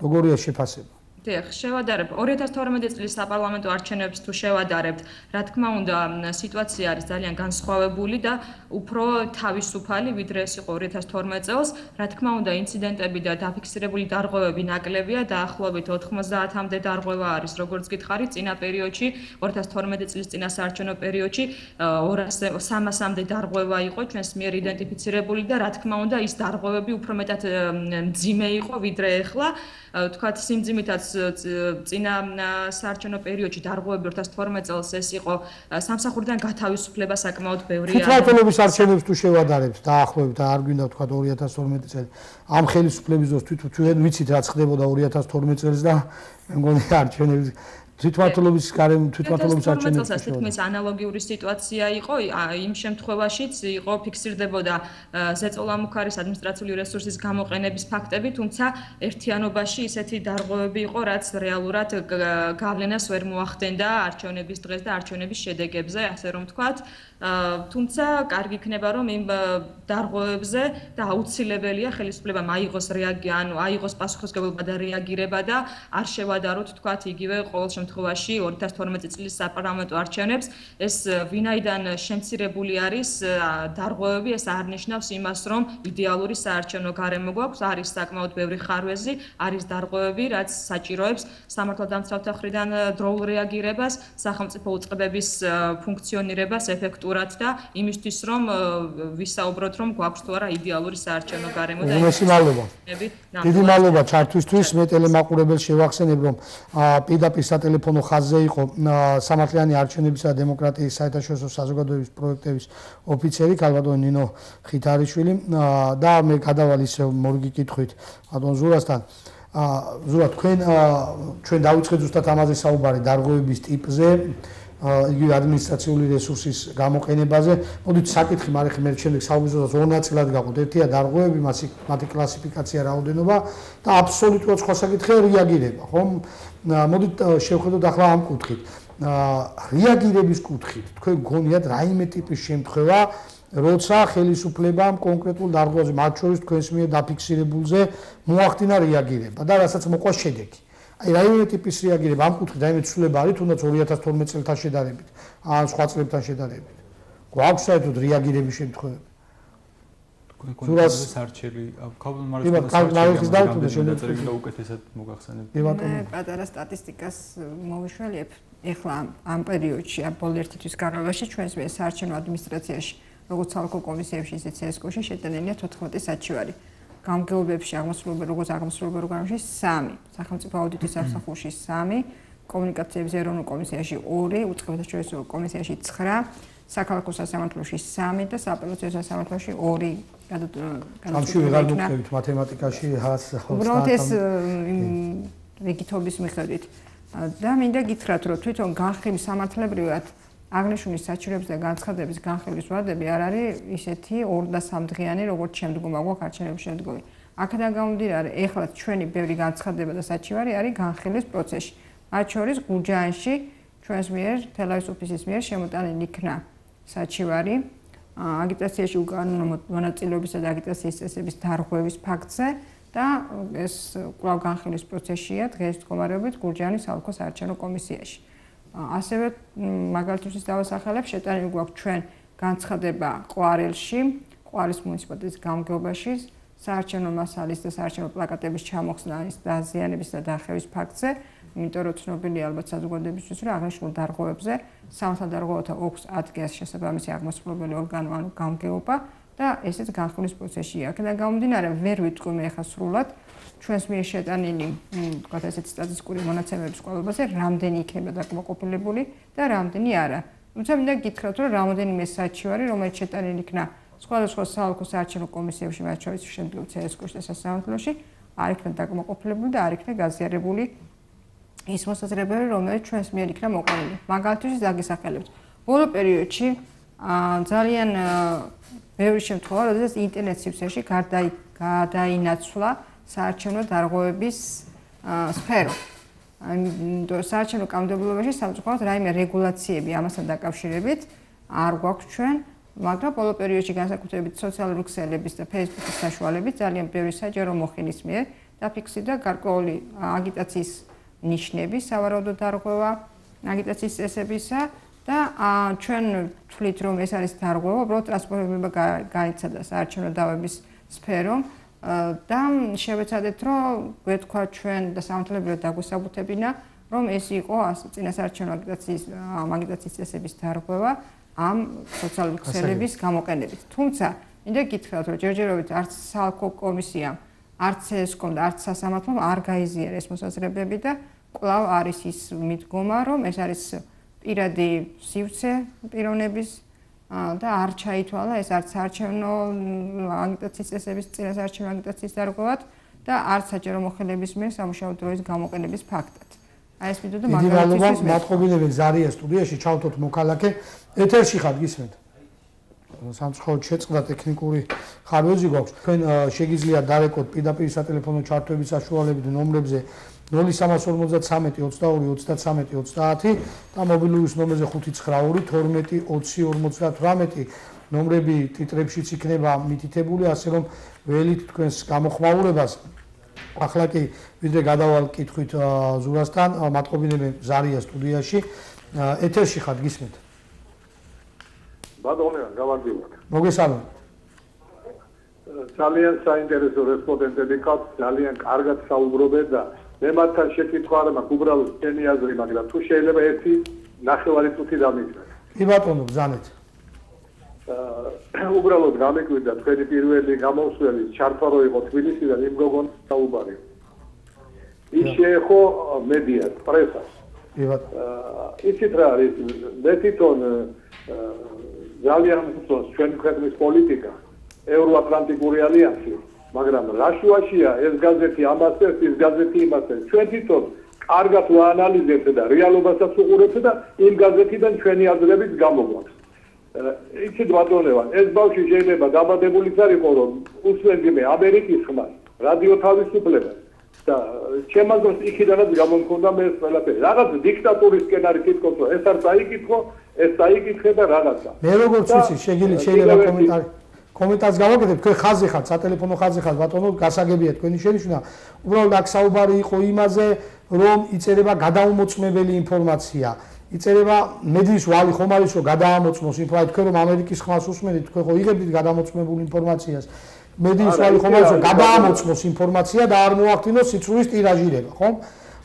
როგორია შეფასება დიახ, შევადარებ 2012 წლის საპარლამენტო არჩევნებს თუ შევადარებთ, რა თქმა უნდა, სიტუაცია არის ძალიან განსხვავებული და უფრო თავისუფალი, ვიდრე ეს იყო 2012 წელს. რა თქმა უნდა, ინციდენტები და დაფიქსირებული დარღვევები ნაკლებია, დაახლოებით 90-მდე დარღვევა არის, როგორც გითხარით, წინა პერიოდში, 2012 წლის წინა საარჩევნო პერიოდში 200-300-მდე დარღვევა იყო ჩვენს მიერ იდენტიფიცირებული და რა თქმა უნდა, ის დარღვევები უფრო მეტად მძიმე იყო, ვიდრე ეხლა. თქვათ სიმძიმითაც წინა საარჩევნო პერიოდში დარღვევები 2012 წელს ეს იყო სამსახურიდან გათავისუფლება საკმაოდ ბევრია. თვითმმართველობის არჩევნებს თუ შევადარებთ დაახლოებით არ გვინდა თქვათ 2012 წელი ამ ხელისუფლების დროს თვითონ ვიცით რა ხდებოდა 2012 წელს და მე მგონი არჩევნების თვითმმართველობის თვითმმართველობის არჩევნებს თითქმის ანალოგიური სიტუაცია იყო იმ შემთხვევაშიც იყო ფიქსირდებოდა ზეწოლა მუხარის ადმინისტრაციული რესურსის გამოყენების ფაქტები, თუმცა ერთიანობაში ისეთი დარღვევები იყო, რაც რეალურად გავლენას ვერ მოახდენდა არჩევნების დღეს და არჩევნების შედეგებზე, ასე რომ ვთქვათ. თუმცა კარგი იქნება რომ იმ დარღვევებზე და აუცილებელია ხელისუფლებამ აიღოს პასუხისმგებლობა და რეაგირება და არ შევადაროთ თქვათ იგივე ყოველ შემთხვევაში 2012 წლის საპარლამენტო არჩევნებს ეს ვინაიდან შემცირებული არის დარღვევები ეს არ ნიშნავს იმას რომ იდეალური საარჩევნო გარემო გვაქვს არის საკმაოდ ბევრი ხარვეზი არის დარღვევები რაც საჭიროებს სამართალდამცავთა მხრიდან დროულ რეაგირებას სახელმწიფო უწყებების ფუნქციონირებას ეფექტურად და იმისთვის რომ ვისაუბროთ რომ გვაქვს თუ არა იდეალური საარჩევნო გარემო და დიდი მადლობა ჩართვისთვის მე ტელემაყურებელს შევახსენებ რომ პირდაპირ სატელეფონო ხაზზე იყო სამართლიანი არჩევნებისა და დემოკრატიის საერთაშორისო საზოგადოების პროექტების ოფიცერი ქალბატონი ნინო ხითარიშვილი და მე გადავალ ისევ მორგი კითხვით ბატონ ზურასთან ზურა ჩვენ დავიწყეთ ზუსტად ამაზე საუბარი დარღვევების ტიპზე იგივე ადმინისტრაციული რესურსის გამოყენებაზე. მოდით საკითხი მარიხი მე შემდეგ საუბრისას ორ ნაწილად გავყოთ. ერთია დარღვევები, მათი კლასიფიკაცია, რაოდენობა და აბსოლუტურად სხვა საკითხია რეაგირება, ხო? მოდით შევხედოთ ახლა ამ კუთხით. რეაგირების კუთხით თქვენ გონიათ რაიმე ტიპის შემთხვევა, როცა ხელისუფლებამ კონკრეტულ დარღვევაზე, მათ შორის თქვენს მიერ დაფიქსირებულზე მოახდინა რეაგირება და რასაც მოყვა შედეგი. აი რაიმე ტიპის რეაგირება ამ კუთხით რაიმე ცვლილება არის თუნდაც 2012 წელთან შედარებით ან სხვა წლებთან შედარებით გვაქვს საერთოდ რეაგირების შემთხვევები ზურას არჩელი ქალბატონ მარიხის დაუკვირდა შემოწერილი და უკეთესად მოგახსენებ მე პატარა სტატისტიკას მოვიშველიებ ეხლა ამ პერიოდში ამ ბოლო ერთი თვის განმავლობაში ჩვენს მიერ საარჩევნო ადმინისტრაციაში როგორც სამხო კომისიებში ისე CSKO-ში შეტანილია 14 საჩივარი გამგეობებში როგორც აღმასრულებელ ორგანოში 3, სახელმწიფო აუდიტის სამსახურში 3, კომუნიკაციების ეროვნულ კომისიაში 2, უწყებათა კომისიაში 9, საქალაქო სასამართლოში 3 და სააპელაციო სასამართლოში 2 გამში ვეღარ მოგწევით მათემატიკაში 100. უბრალოდ ეს რიგითობის მიხედვით და მინდა გითხრათ რომ თვითონ განხილვის სამართლებრივად აღნიშნული საჩივრების და განცხადების განხილვის ვადები არ არის ისეთი 2 და 3 დღიანი, როგორც შემდგომ აგვაქვს არჩევნების შემდგომი. აქედან გამომდინარე, ეხლა ჩვენი ბევრი განცხადება და საჩივარი არის განხილვის პროცესში. მათ შორის გურჯაანში ჩვენს მიერ თელავის ოფისის მიერ შემოტანილი იქნა საჩივარი აგიტაციაში უკანონო მონაწილეობისა და აგიტაციის წესების დარღვევის ფაქტზე და ეს კვლავ განხილვის პროცესშია დღეს მდგომარეობით გურჯაანის საოლქო საარჩევნო კომისიაში. ასევე მაგალითისთვის დავასახელებ შეტანილი გვაქვს ჩვენ განცხადება ყვარელში, ყვარის მუნიციპალიტეტის გამგეობაში, საარჩევნო მასალის და საარჩევნო პლაკატების ჩამოხსნის და დაზიანების და დახევის ფაქტზე, იმიტომ რომ ცნობილია ალბათ საზოგადოებისთვის, რომ აღნიშნულ დარღვევებზე სამართალდარღვევათა 6 ადგილას შესაბამისი აღმასრულებელი ორგანო ანუ გამგეობა და ესეც განხილვის პროცესშია. აქედან გამომდინარე, ვერ ვიტყვი მე ახლა სრულად ჩვენს მიერ შეტანილი, თქვათ ესეთი სტატისტიკური მონაცემების კვალობაზე, რამდენი იქნება დაკმაყოფილებული და რამდენი არა. თუმცა მინდა გითხრათ, რომ რამოდენიმე საჩივარი, რომელიც შეტანილი იქნა სხვადასხვა საოლქო საარჩევნო კომისიებში, მათ შორის შემდგომ CSKO-ში და სასამართლოში, არ იქნა დაკმაყოფილებული და არ იქნა გაზიარებული ის მოსაზრებები, რომელიც ჩვენს მიერ იქნა მოყოლილი. მაგალითისთვის დაგესახელებთ. ბოლო პერიოდში ძალიან ბევრი შემთხვევა, როდესაც ინტერნეტ სივრცეში გადაინაცვლა საარჩევნო დარღვევების სფერო. საარჩევნო კანონმდებლობაში სამწუხაროდ რაიმე რეგულაციები ამასთან დაკავშირებით არ გვაქვს ჩვენ მაგრამ ბოლო პერიოდში განსაკუთრებით სოციალური ქსელების და Facebook-ის საშუალებით ძალიან ბევრი საჯარო მოხელის მიერ დაფიქსირდა გარკვეული აგიტაციის ნიშნები, სავარაუდო დარღვევა აგიტაციის წესებისა და ჩვენ ვთვლით, რომ ეს არის დარღვევა, უბრალოდ ტრანსფორმირება გაიცადა საარჩევნო დავების სფერომ და შევეცადეთ, რომ გვეთქვა ჩვენ და სამართლებრივად დაგვესაბუთებინა, რომ ეს იყო წინასაარჩევნო აგიტაციის წესების დარღვევა ამ სოციალური ქსელების გამოყენებით. თუმცა, მინდა გითხრათ, რომ ჯერჯერობით არც საალკო კომისიამ, არც CSCOM და არც სასამართლომ არ გაიზიარა ეს მოსაზრებები და კვლავ არის ის მიდგომა, რომ ეს არის პირადი სივრცე პიროვნების და არ ჩაითვალა ეს არც საარჩევნო აგიტაციის წესების წინასაარჩევნო აგიტაციის დარღვევად და არც საჯარო მოხელების მიერ სამუშაო დროის გამოყენების ფაქტად. აი ეს ვიდეო და მაგალითად მოწყობილები ზარია სტუდიაში ჩავთოთ მოქალაქე ეთერში ხარ გისმენთ. სამწუხაროდ შეწყდა ტექნიკური ხარვეზი გვაქვს. თქვენ შეგიძლიათ დარეკოთ პირდაპირ სატელეფონო ჩართვების საშუალებით ნომრებზე 0322-23-30 და მობილურის ნომერზე 592-12-20-58 ნომრები ტიტრებშიც იქნება მითითებული, ასე რომ ველით თქვენს გამოხმაურებას. ახლა კი ვიდრე გადავალ კითხვით ზურასთან, მათყობინები ზარია სტუდიაში. ეთერში ხარ გისმენთ. ბატონო, გავარდიოთ. მოგესალმებით. ძალიან საინტერესო რესპონდენტები ყავთ, ძალიან კარგად საუბრობენ და მე მათთან შეკითხვა არ მაქვს, უბრალოდ ჩემი აზრი, მაგრამ თუ შეიძლება ერთი ნახევარი წუთი დამიჯეროთ. კი ბატონო, ბრძანეთ. უბრალოდ გამიკვირდა თქვენი პირველი გამოსვლელი ჩართვა რო იყო თბილისიდან იმ გოგონს საუბარი. ის შეეხო მედიას, პრესას. კი ბატონო. იცით რა არის, მე თვითონ ძალიან უწევს ჩვენი ქვეყნის პოლიტიკა, ევროატლანტიკური ალიანსი, მაგრამ რაშუაშია ეს გაზეთი ამას წერს, ის გაზეთი იმას წერს. ჩვენ თვითონ კარგად ვაანალიზებთ და რეალობასაც ვუყურებთ და იმ გაზეთიდან ჩვენი აზრებით გამოგვაქვს. იცით ბატონებან, ეს ბავშვი შეიძლება დაბადებულიც არ იყო, რომ უსმენდი მე ამერიკის ხმას, რადიო თავისუფლებას და ჩემაგოს იქიდანაც გამომქონდა მე ეს ყველაფერი. რაღაც დიქტატურის სკენარი კითხოს, რომ ეს არ წაიკითხო, ეს წაიკითხე და რაღაცა. მე როგორც ვიცი, შეიძლება კომენტარს გავაკეთებ, თქვენ ხაზზე ხართ, სატელეფონო ხაზზე ხართ, ბატონო, გასაგებია თქვენი შენიშვნა. უბრალოდ აქ საუბარი იყო იმაზე, რომ იწერება გადაუმოწმებელი ინფორმაცია. იწერება მედიის ვალი ხომ არის, რომ გადაამოწმოს ინფორმაცია, თქვენ რომ ამერიკის ხმას უსმენთ, თქვენ ხო იღებდით გადამოწმებულ ინფორმაციას. მედიის ვალი ხომ არის, რომ გადაამოწმოს ინფორმაცია და არ მოახდინოს სიცრუის ტირაჟირება, ხომ?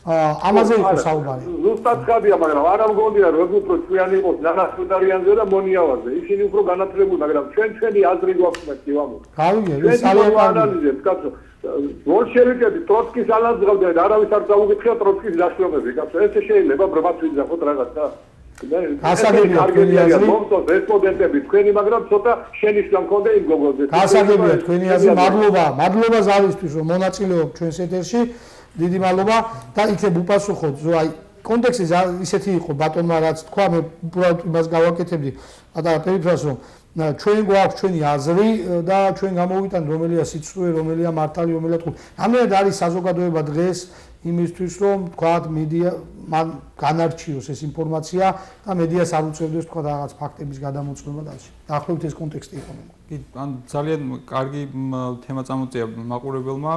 ამაზე იყო საუბარი. ზუსტად ხადია, მაგრამ არ ამგონია, რომ უფრო ჩვენი იყოს ნანასუდარიანზე და მონიავაზე. ისინი უფრო განათლებული, მაგრამ ჩვენი აზრი გვაქვს მეტი ვამო. გავიგე, ეს ძალიან კარგია. კაცო, ბოლშევიკები ტროცკის ალანს გავდნენ, არავის არ წაუგითხია ტროცკის დაშრომები, კაცო, ეს შეიძლება ბრმაც ვიძახოთ რაღაცა. გასაგებია თქვენი აზრი. მომწონს რესპონდენტები თქვენი, მაგრამ ცოტა შენიშვნა მქონდა იმ გოგონზე. გასაგებია თქვენი აზრი. მადლობა ზარისთვის, რომ მონაწილეობთ ჩვენს ეთერში. დიდი მადლობა და იქნებ უპასუხოთ, რომ აი კონტექსტი ისეთი იყო ბატონმა რაც თქვა, მე უბრალოდ იმას გავაკეთებდი პატარა პერიფრას, რომ ჩვენ გვაქვს ჩვენი აზრი და ჩვენ გამოვიტანთ რომელია სიცრუე, რომელია მართალი, რომელია თხული. ამერად არის საზოგადოება დღეს იმისთვის, რომ თქვათ მედია მან განარჩიოს ეს ინფორმაცია და მედიას არ უწევდეს თქვათ რაღაც ფაქტების გადამოწმება და ასე. დაახლოებით ეს კონტექსტი იყო მე. კი, ან ძალიან კარგი თემა წამოწია მაყურებელმა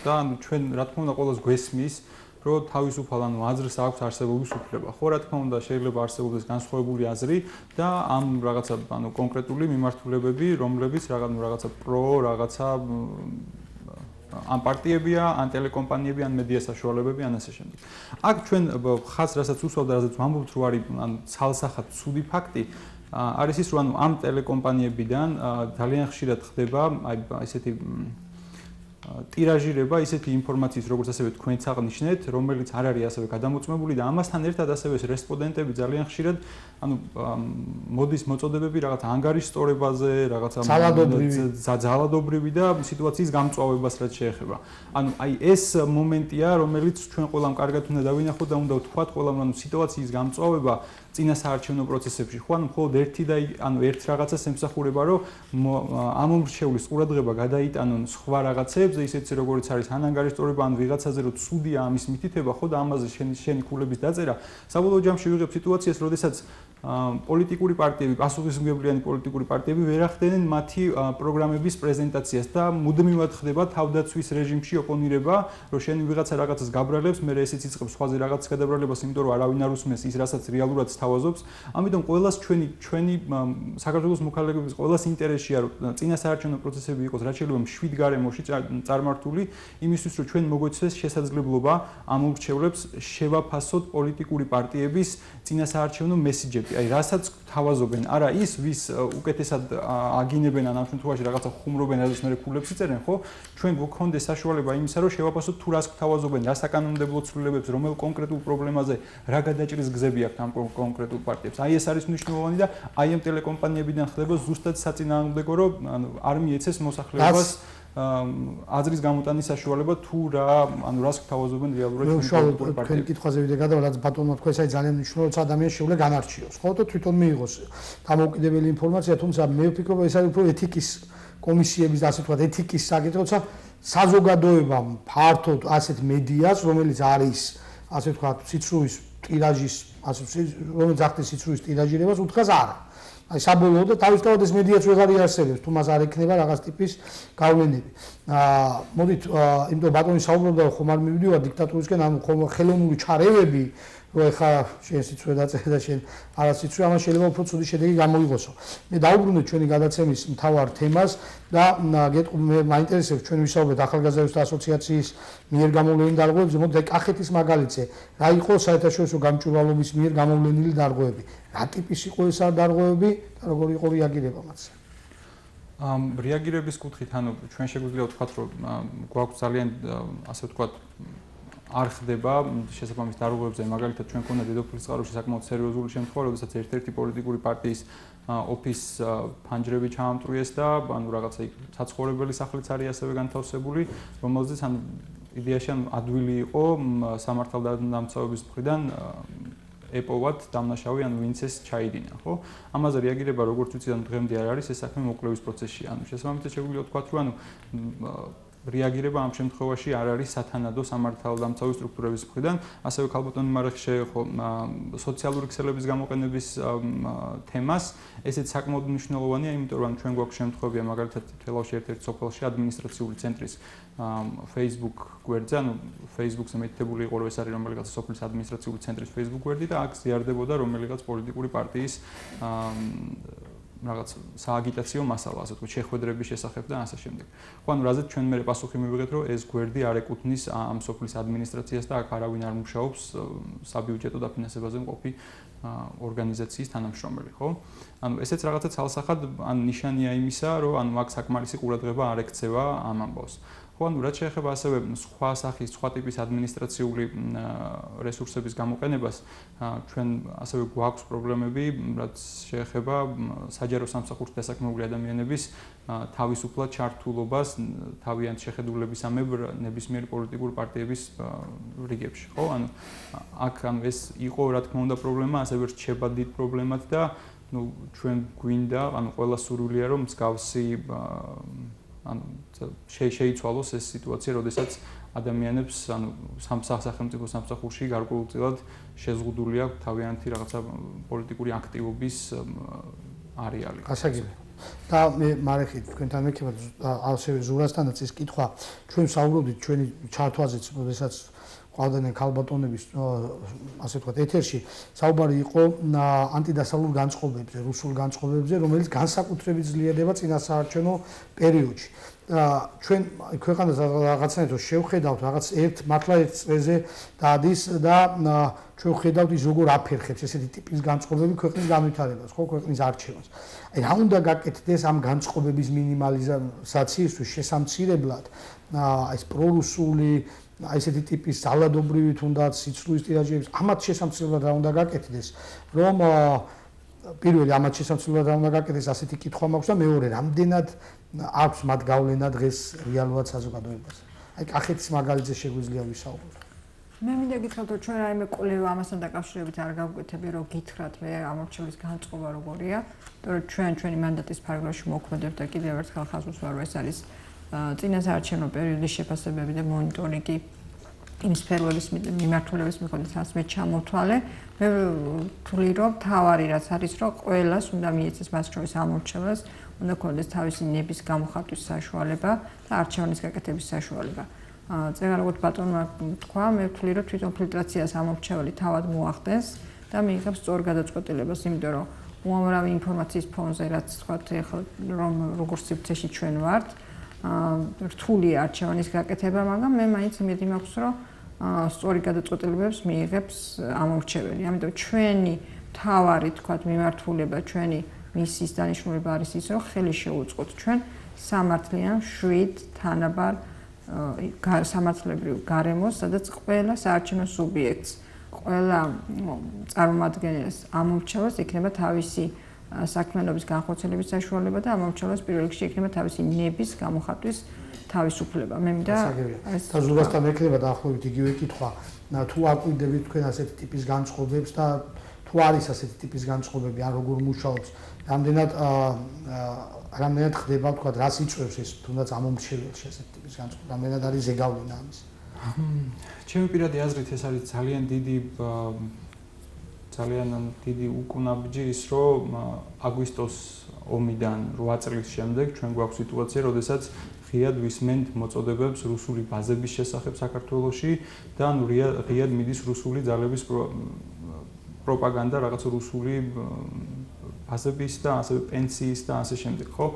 და ან ჩვენ რა თქმა უნდა ყოველს გვესმის, რომ თავისუფალ ანუ აზრს აქვს არსებობის უფლება. ხო, რა თქმა უნდა შეიძლება არსებობდეს განსხვავებული აზრი და ამ რაღაცა ანუ კონკრეტული მიმართულებები, რომლებიც რაღაცა რაღაცა ან პარტიებია, ან ტელეკომპანიები, ან მედია საშუალებები, ან ასე შემდეგ. აქ ჩვენ ხაზს რასაც უსვავთ და რასაც ვამბობთ, რომ არის ან ცალსახად ცუდი ფაქტი, არის ის, რომ ამ ტელეკომპანიებიდან ძალიან ხშირად ხდება აი ესეთი ტირაჟირება ისეთი ინფორმაციის, როგორც ასევე თქვენც აღნიშნეთ, რომელიც არ არის ასევე გადამოწმებული და ამასთან ერთად ასევე რესპონდენტები ძალიან ხშირად, ანუ მოდის მოწოდებები რაღაც ანგარიშსწორებაზე, რაღაცა ძალადობრივი და სიტუაციის გამწვავებას რაც შეეხება. ანუ აი ეს მომენტია, რომელიც ჩვენ ყველამ კარგად უნდა დავინახოთ და უნდა ვთქვათ ყველამ, ანუ სიტუაციის გამწვავება წინასაარჩევნო პროცესებში. ხო, ანუ მხოლოდ ერთ რაღაცას ემსახურება, რომ ამომრჩევლის ყურადღება გადაიტანონ სხვა რაღაცებზე, ისეთი როგორც არის ან ანგარიშსწორება, ან ვიღაცაზე რომ ცუდია ამის მითითება, ხო და ამაზე შენი ქულების დაწერა. საბოლოო ჯამში ვიღებ სიტუაციას, როდესაც პოლიტიკური პარტიები, პასუხისმგებლიანი პოლიტიკური პარტიები ვერ ახდენენ მათი პროგრამების პრეზენტაციას და მუდმივად ხდება თავდაცვის რეჟიმში ოპონირება, რომ შენ ვიღაცა რაღაცას გაბრალებს, მე ესეც იწყებს სხვაზე რაღაც გადაბრალებას, იმიტომ რომ არავინ არ უსმენს ის, რასაც რეალურად სთავაზობს. ამიტომ ყველას ჩვენი საქართველოს მოქალაქეების ყველას ინტერესია, რომ წინასაარჩევნო პროცესები იყოს რაც შეიძლება მშვიდ გარემოში წარმართული, იმისთვის რომ ჩვენ მოგვეცეს შესაძლებლობა ამ ურჩევლებს შევაფასოთ პოლიტიკური პარტიების წინასაარჩევნო მესიჯები. აი, რასაც თავაზობენ, არა ის, ვის უკეთესად აგინებენ ან ამ შემთხვევაში რაღაცა ხუმრობენ, რადგან მე ქულებს იწერენ, ხო? ჩვენ გვქონდეს საშუალება იმისა, რომ შევაფასოთ თუ რას თავაზობენ, რა საკანონმდებლო ცვლილებებს, რომელ კონკრეტულ პრობლემაზე რა გადაჭრის გზები აქვს ამ კონკრეტულ პარტიებს. აი ეს არის მნიშვნელოვანი და აი ამ ტელეკომპანიებიდან ხდება ზუსტად საწინააღმდეგო, რომ არ მიეცეს მოსახლეობას აზრის გამოტანის საშუალება თუ რა, ანუ რას თავაზობენ რეალურად ჩვენ თქვენ კითხვაზე ვიდე გადავალ, რაც ბატონმა თქვა, ეს არის ძალიან მნიშვნელოვანი, რომ ადამიანს შეუძლია განარჩიოს, ხო და თვითონ მიიღოს დამოუკიდებელი ინფორმაცია, თუმცა მე ვფიქრობ, ეს არის უფრო ეთიკის კომისიების და ასე ვთქვათ, ეთიკის საკითხი, თორსა საზოგადოებამ ფართოდ ასეთ მედიას, რომელიც არის, ასე ვთქვათ, სიცრუის ტირაჟის, რომელიც ახდენს სიცრუის ტირაჟირებას, უთხრას არა. აი საბოლოოდ და თავისთავად ეს მედიაც ვეღარ იარსებებს, თუ მას არ ექნება რაღაც ტიპის გავლენები. მოდით, იმიტომ ბატონი საუბრობდა, რომ ხომ არ მივიდივარ დიქტატურისკენ, ანუ ხომ ხელოვნური ჩარევები, რომ ეხა შენ სიცრუე დაწერე და შენ არა სიცრუე, ამას შეიძლება უფრო ცუდი შედეგი გამოიღოსო. მე დაუბრუნდით ჩვენი გადაცემის მთავარ თემას და მე მაინტერესებს ჩვენ ვისაუბრეთ ახალგაზრდათა ასოციაციის მიერ გამოვლენილ დარღვევებზე, მოდით კახეთის მაგალითზე, რა იყო საერთაშორისო გამჭვირვალობის მიერ გამოვლენილი დარღვევები, რა ტიპის იყო ეს დარღვევები და როგორი იყო რეაგირება მათზე. რეაგირების კუთხით, ანუ ჩვენ შეგვიძლია ვთქვათ, რომ გვაქვს ძალიან ასე ვთქვათ არ ხდება შესაბამის დარღვევებზე, მაგალითად ჩვენ ქონდა დედოფლის წყაროში საკმაოდ სერიოზული შემთხვევა, როდესაც ერთ-ერთი პოლიტიკური პარტიის ოფის ფანჯრები ჩაამტვრიეს და ანუ რაღაცა იქ საცხოვრებელი სახლიც არის ასევე განთავსებული, რომელზეც ანუ იდეაში ანუ ადვილი იყო სამართალდამცავების მხრიდან ეპოვათ დამნაშავე, ანუ ვინც ეს ჩაიდინა, ხო? ამაზე რეაგირება როგორც ვიცი, ანუ დღემდე არ არის, ეს საქმე მოკლევის პროცესში. ანუ შესაბამისად შეგვიძლია ვთქვათ, რომ ანუ რეაგირება ამ შემთხვევაში არ არის სათანადო სამართალდამცავი სტრუქტურების მხრიდან, ასევე ქალბატონი მარეხი შეეხო სოციალური ქსელების გამოყენების თემას, ესეც საკმაოდ მნიშვნელოვანია, იმიტომ რომ ჩვენ გვაქვს შემთხვევები, მაგალითად თელავში ერთ-ერთ სოფელში ადმინისტრაციული ცენტრის Facebook გვერდზე, ანუ Facebook-ზე მეთითებული იყო, რომ ეს არის რომელიღაც სოფლის ადმინისტრაციული ცენტრის Facebook გვერდი და აქ ზიარდებოდა რომელიღაც პოლიტიკური პარტიის რაღაც სააგიტაციო მასალა, ასე ვთქვათ, შეხვედრების შესახებ და ასე შემდეგ. ხო, ანუ რაზეც ჩვენ მე პასუხი მივიღეთ, რომ ეს გვერდი არ ეკუთვნის ამ სოფლის ადმინისტრაციას და აქ არავინ არ მუშაობს საბიუჯეტო დაფინანსებაზე მყოფი ორგანიზაციის თანამშრომელი, ხო? ანუ ესეც რაღაცა ცალსახად ან ნიშანია იმისა, რომ ანუ აქ საკმარისი ყურადღება არ ექცევა ამ ამბავს. ხო, ანუ რაც შეეხება ასევე სხვა სახის, სხვა ტიპის ადმინისტრაციული რესურსების გამოყენებას, ჩვენ ასევე გვაქვს პრობლემები, რაც შეეხება საჯარო სამსახურში დასაქმებული ადამიანების თავისუფლად ჩართულობას თავიანთ შეხედულებისამებრ ნებისმიერი პოლიტიკური პარტიების რიგებში, ხო? ანუ აქ ანუ ეს იყო რა თქმა უნდა პრობლემა, ასევე რჩება დიდ პრობლემად და ნუ ჩვენ გვინდა, ანუ ყველა სურვილია რომ მსგავსი ანუ შეიცვალოს ეს სიტუაცია, როდესაც ადამიანებს ანუ სახელმწიფო სამსახურში გარკვეულწილად შეზღუდული აქვს თავიანთი რაღაცა პოლიტიკური აქტივობის არეალი. გასაგებია. და მე მარეხი თქვენთან მეკითხა ასევე ზურასთანაც ეს კითხვა ჩვენ საუბრობდით ჩვენი ჩართვაზეც, როდესაც ყავდნენ ქალბატონების ასე ვთქვათ ეთერში საუბარი იყო ანტიდასავლურ განწყობებზე, რუსულ განწყობებზე, რომელიც განსაკუთრებით ძლიერდება წინასაარჩევნო პერიოდში. ჩვენ ქვეყანას რაღაცნაირად შევხედავთ რაღაც მართლა ერთ წრეზე დადის და ჩვენ ვხედავთ ის როგორ აფერხებს ესეთი ტიპის განწყობები ქვეყნის განვითარებას, ხო, ქვეყნის არჩევანს. აი რა უნდა გაკეთდეს ამ განწყობების მინიმალიზაციისთვის შესამცირებლად ეს პრორუსული აი ესეთი ტიპის ძალადობრივი თუნდაც სიცრუის ტირაჟების ამათ შესამცირებლად რა უნდა გაკეთდეს, რომ პირველი ამათ შესამცირებლად რა უნდა გაკეთდეს ასეთი კითხვა მაქვს და მეორე რამდენად აქვს მათ გავლენა დღეს რეალურად საზოგადოებაზე. აი კახეთის მაგალითზე შეგვიძლია ვისაუბროთ. მე მინდა გითხრათ, რომ ჩვენ რაიმე კვლევა ამასთან დაკავშირებით არ გავუკეთები, რომ გითხრათ მე ამორჩევის განწყობა როგორია, იმიტომ რომ ჩვენი მანდატის ფარგლებში მოქმედებთ და კიდევ ერთხელ ხაზს ვუსვარ, რომ ეს არის წინასაარჩევნო პერიოდის შეფასებები და მონიტორინგი იმ სფეროების მიმართულების მიხედვით მე ჩამოთვალე. მე ვთვლი, რომ თავარი რაც არის, რომ ყველას უნდა მიეცეს მას შორის ამორჩევას, უნდა ქონდეს თავისი ნების გამოხატვის საშუალება და არჩევნის გაკეთების საშუალება. წეგან როგორც ბატონმა თქვა, მე ვთვლი, რომ თვითონ ფილტრაციას ამორჩეველი თავად მოახდენს და მიიღებს სწორ გადაწყვეტილებას, იმიტომ რომ უამრავი ინფორმაციის ფონზე, რაც თქვათ, ეხლა რომ როგორც სივრცეში ჩვენ ვართ, რთული არჩევნის გაკეთება, მაგრამ მე მაინც იმედი მაქვს, რომ სწორი გადაწყვეტილებებს მიიღებს ამორჩეველი. ამიტომ ჩვენი თავარი, თქვათ, მიმართულება, ჩვენი მისიის დანიშნულება არის ის, რომ ხელი შეუწყოთ ჩვენ სამართლიან, შვიდ, თანაბარ სამართლებრივ გარემოს, სადაც ყველა საარჩევნო სუბიექტს, ყველა წარმომადგენელს ამორჩევას იქნება თავისი საქმიანობის განხორციელების საშუალება და ამორჩევას პირველ რიგში იქნება თავისი ნების გამოხატვის თავისუფლება. მე მინდა და ზურაბასთან ექნება დაახლოებით იგივე კითხვა. თუ აკვირდებით თქვენ ასეთი ტიპის განწყობებს და თუ არის ასეთი ტიპის განწყობები, ან როგორ მუშაობს, რამდენად ხდება, თქვა, რას იწვევს ეს თუნდაც ამომრჩეველში ასეთი ტიპის განწყობა, რამდენად არის ზეგავლენა ამის. ჩემი პირადი აზრით ეს არის ძალიან დიდი უკუნაბიჯი ის, რომ აგვისტოს ომიდან 8 წლის შემდეგ ჩვენ გვაქვს სიტუაცია, როდესაც ღიად ვისმენთ მოწოდებებს რუსული ბაზების შესახებ საქართველოში და ღიად მიდის რუსული ძალების პროპაგანდა, რაღაც რუსული ბაზების და ასევე პენსიის და ასე შემდეგ, ხო?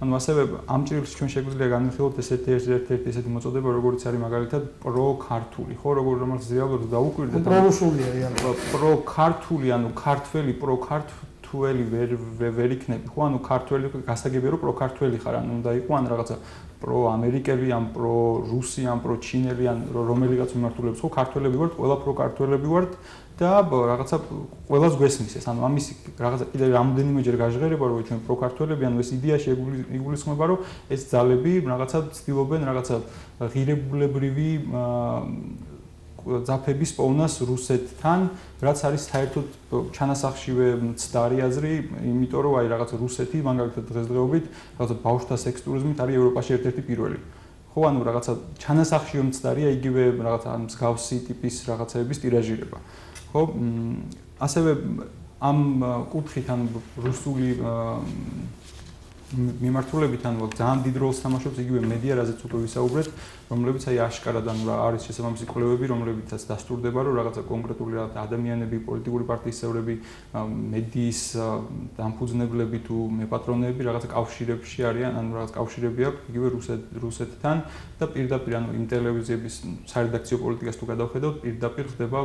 ანუ ასევე ამ ჭრილში ჩვენ შეგვიძლია განვიხილოთ ერთ-ერთი ესეთი მოწოდება, როგორიც არის მაგალითად პრო-ქართული, ხო? რომელიც რეალურად დაუკვირდეთ. პრორუსულია რეალურად. პრო-ქართული, ანუ ქართველი პრო-ქართველი ვერ იქნები, ხო? ანუ ქართველი გასაგებია, რომ პრო-ქართველი ხარ, ანუ უნდა იყო ან რაღაცა პრო-ამერიკელი, ან პრო-რუსი, ან პრო-ჩინელი, ან რომელიღაც მიმართულებით, ხო? ქართველები ვართ, ყველა პრო-ქართველები ვართ. და რაღაცა ყველას გვესმის ეს. ანუ ამის რაღაცა კიდევ რამდენიმეჯერ გაჟღერება, რომ ჩვენ პროქართველები, ანუ ეს იდეაში იგულისხმება, რომ ეს ძალები რაღაცა ცდილობენ რაღაცა ღირებულებრივი ძაფების პოვნას რუსეთთან, რაც არის საერთოდ ჩანასახშივე მცდარი აზრი, იმიტომ რომ აი რაღაცა რუსეთი მაგალითად დღესდღეობით რაღაცა ბავშვთა სექს ტურიზმით არის ევროპაში ერთ-ერთი პირველი. ხო, ანუ რაღაცა ჩანასახშივე მცდარია იგივე რაღაცა მსგავსი ტიპის რაღაცეების ტირაჟირება. ხო, ასევე ამ კუთხით ან რუსული მიმართულებით ან ძალიან დიდ როლს თამაშობს იგივე მედია, რაზეც უკვე ვისაუბრეთ, რომლებიც აი აშკარად ან არის შესაბამისი კვლევები, რომლებიცაც დასტურდება, რომ რაღაცა კონკრეტული ადამიანები, პოლიტიკური პარტიის წევრები, მედიის დამფუძნებლები თუ მეპატრონეები რაღაცა კავშირებში არიან, ან რაღაც კავშირები აქვს იგივე რუსეთთან და პირდაპირ ანუ იმ ტელევიზიების სარედაქციო პოლიტიკას თუ გადავხედავთ, პირდაპირ ხდება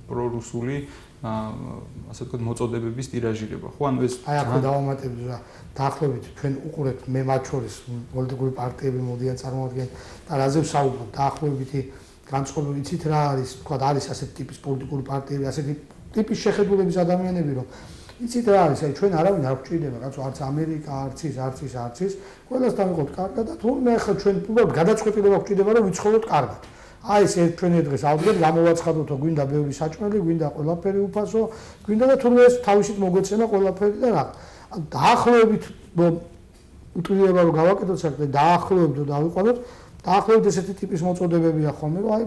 პრორუსული ასე ვთქვათ მოწოდებების ტირაჟირება. ხო, ანუ ეს აი აქ დავამატებდი რა დაახლოებით ჩვენ უყურებთ მე მათ შორის პოლიტიკური პარტიები მოდიან წარმოადგენენ და რაზე ვსაუბრობ დაახლოებითი განწყობები იცით რა არის ვთქვათ არის ასეთი ტიპის პოლიტიკური პარტიები ასეთი ტიპის შეხედულების ადამიანები რომ იცით რა არის აი ჩვენ არავინ არ გვჭირდება კაცო არც ამერიკა არც ის ყველას დავიღოთ კარგად და თუნდაც ახლა ჩვენ უბრალოდ გადაწყვეტილება გვჭირდება რომ ვიცხოვროთ კარგად აი ეს ჩვენ დღეს ავდგეთ გამოვაცხადოთ გვინდა ბევრი საჭმელი გვინდა ყველაფერი უფასო გვინდა და თუნდაც ეს თავისით მოგვეცემა ყველაფერი და რა დაახლოებით უტრირება რომ გავაკეთოთ საქმე დაახლოებით რომ დავიყვანოთ დაახლოებით ესეთი ტიპის მოწოდებებია ხოლმე რომ აი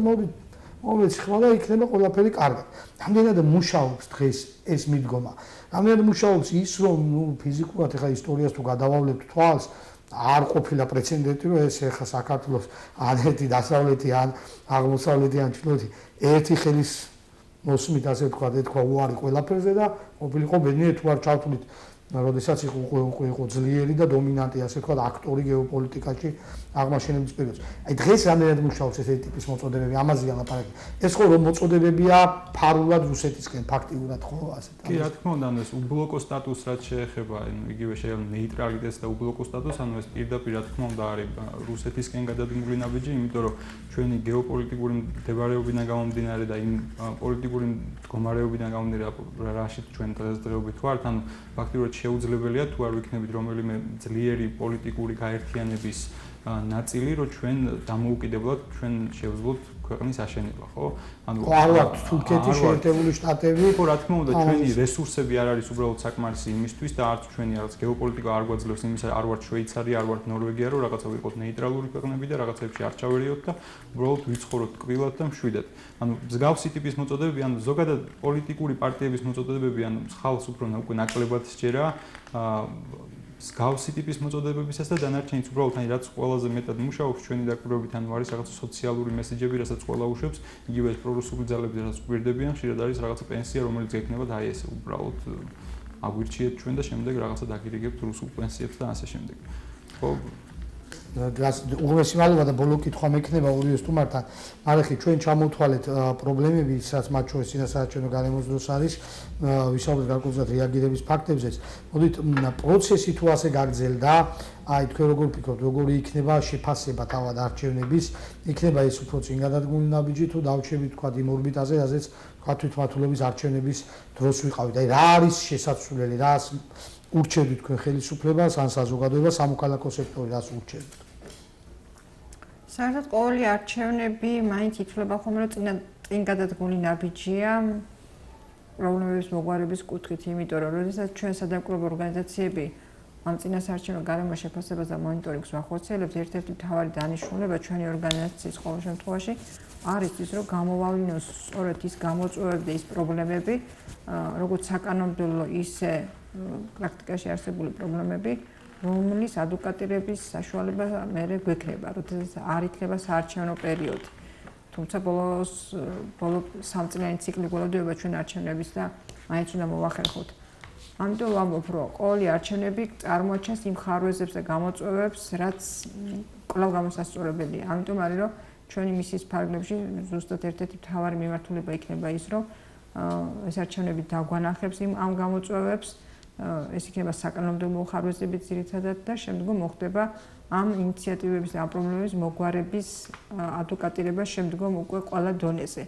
მომეც ხმა და იქნება ყველაფერი კარგად. რამდენად მუშაობს დღეს ეს მიდგომა? რამდენად მუშაობს ის რომ ფიზიკურად ეხა ისტორიას თუ გადავავლებთ თვალს არ ყოფილა პრეცედენტი რომ ეს ეხა საქართველოს ან ერთი დასავლეთი ან აღმოსავლეთი ან ჩრდილოეთი ერთი ხელის მოსმით ასე ვთქვა ეთქვა უარი ყველაფერზე და ყოფილიყო ბედნიერი თუ არ ჩავთვლით როდესაც იყო ძლიერი და დომინანტი ასე ვთქვა აქტორი გეოპოლიტიკაში აღმაშენების პერიოდში. აი დღეს რამდენად მუშაობს ესეთი ტიპის მოწოდებები ამაზეა ლაპარაკი. ეს ხო რომ მოწოდებებია ფარულად რუსეთისკენ ფაქტიურად ხო ასე. კი, რა თქმა უნდა, ანუ ეს უბლოკო სტატუსს რაც შეეხება, ანუ იგივე შეიძლება ნეიტრალიტეტს და უბლოკო სტატუსს, ანუ ეს პირდაპირ რა თქმა უნდა არის რუსეთისკენ გადადგმული ნაბიჯი, იმიტომ რომ ჩვენი გეოპოლიტიკური მდებარეობიდან გამომდინარე და იმ პოლიტიკური მდგომარეობიდან გამომდინარე, რაშიც ჩვენ დღესდღეობით ვართ, ანუ ფაქტიურად შეუძლებელია თუ არ ვიქნებით რომელიმე ძლიერი პოლიტიკური გაერთიანების ნაწილი, რომ ჩვენ დამოუკიდებლად ჩვენ შევძლოთ ქვეყნის აშენება, ხო? ანუ არ ვართ თურქეთი, შეერთებული შტატები. ხო, რა თქმა უნდა, ჩვენი რესურსები არ არის უბრალოდ საკმარისი იმისთვის და არც ჩვენი რაღაც გეოპოლიტიკა არ გვაძლევს იმის, არ ვართ შვეიცარია, არ ვართ ნორვეგია, რომ რაღაცა ვიყოთ ნეიტრალური ქვეყნები და რაღაცებში არ ჩავერიოთ და უბრალოდ ვიცხოვროთ კბილად და მშვიდად. ანუ მსგავსი ტიპის მოწოდებები, ანუ ზოგადად პოლიტიკური პარტიების მოწოდებები, ანუ ხალხს უფრო უკვე ნაკლებად სჯერა მსგავსი ტიპის მოწოდებებისას და დანარჩენიც უბრალოდ აი რაც ყველაზე მეტად მუშაობს ჩვენი დაკვირვებით, ანუ არის რაღაც სოციალური მესეჯები, რასაც ყველა უშვებს, იგივე ეს პრორუსული ძალები, რასაც გვირდებიან, ხშირად არის რაღაცა პენსია, რომელიც გექნებათ აი ეს უბრალოდ აგვირჩიეთ ჩვენ და შემდეგ რაღაცა დაგირიგებთ რუსულ პენსიებს და ასე შემდეგ. ხო დღეს უღრესი მალება და ბოლო კითხვა მექნება ორივე სტუმართან. მაგრამ ჩვენ ჩამოვთვალეთ პრობლემები, სადაც მათ შორის წინასაარჩევნო გარემოს დროს არის, ვისაუბრეთ გარკვეულწილად რეაგირების ფაქტებზეც. მოდით პროცესი თუ ასე გაგრძელდა, აი თქვენ როგორ ფიქრობთ, როგორი იქნება შეფასება თავად არჩევნების, იქნება ეს უფრო წინ გადადგმული ნაბიჯი თუ დავჩებით თქვა იმ ორბიტაზე, რაზეც თქვა თვითმმართველობის არჩევნების დროს ვიყავით. აი რა არის შესაძლებელი, რას ურჩევთ თქვენ ხელისუფლებას, ან საზოგადოებას, სამოქალაქო სექტორი რას ურჩევთ? საერთოდ ყოველი არჩევნები მაინც ითვლება ხოლმე რომ წინ გადადგმული ნაბიჯია პრობლემების მოგვარების კუთხით, იმიტომ რომ როდესაც ჩვენ სადამკვირვებლო ორგანიზაციები ამ წინასაარჩევნო გარემოს შეფასებას და მონიტორინგს ვახორციელებთ, ერთ-ერთი მთავარი დანიშნულება ჩვენი ორგანიზაციის ყოველ შემთხვევაში არის ის, რომ გამოავლინოს სწორედ ის გამოწვევები და ის პრობლემები, როგორც საკანონმდებლო, ისე პრაქტიკაში არსებული პრობლემები, რომლის ადვოკატირების საშუალება მერე გვექნება, როდესაც არ იქნება საარჩევნო პერიოდი. თუმცა ბოლო სამწლიანი ციკლი გველოდება ჩვენ არჩევნების და მაინც უნდა მოვახერხოთ. ამიტომ ვამბობ, რომ ყოველი არჩევნები წარმოაჩენს იმ ხარვეზებს და გამოწვევებს, რაც კვლავ გამოსასწორებელია. ამიტომ არის, რომ ჩვენი მისიის ფარგლებში ზუსტად ერთ-ერთი მთავარი მიმართულება იქნება ის, რომ ეს არჩევნები დაგვანახებს ამ გამოწვევებს, ეს იქნება საკანონმდებლო ხარვეზებით ძირითადად და შემდგომ მოხდება ამ ინიციატივების და ამ პრობლემების მოგვარების ადვოკატირება შემდგომ უკვე ყველა დონეზე.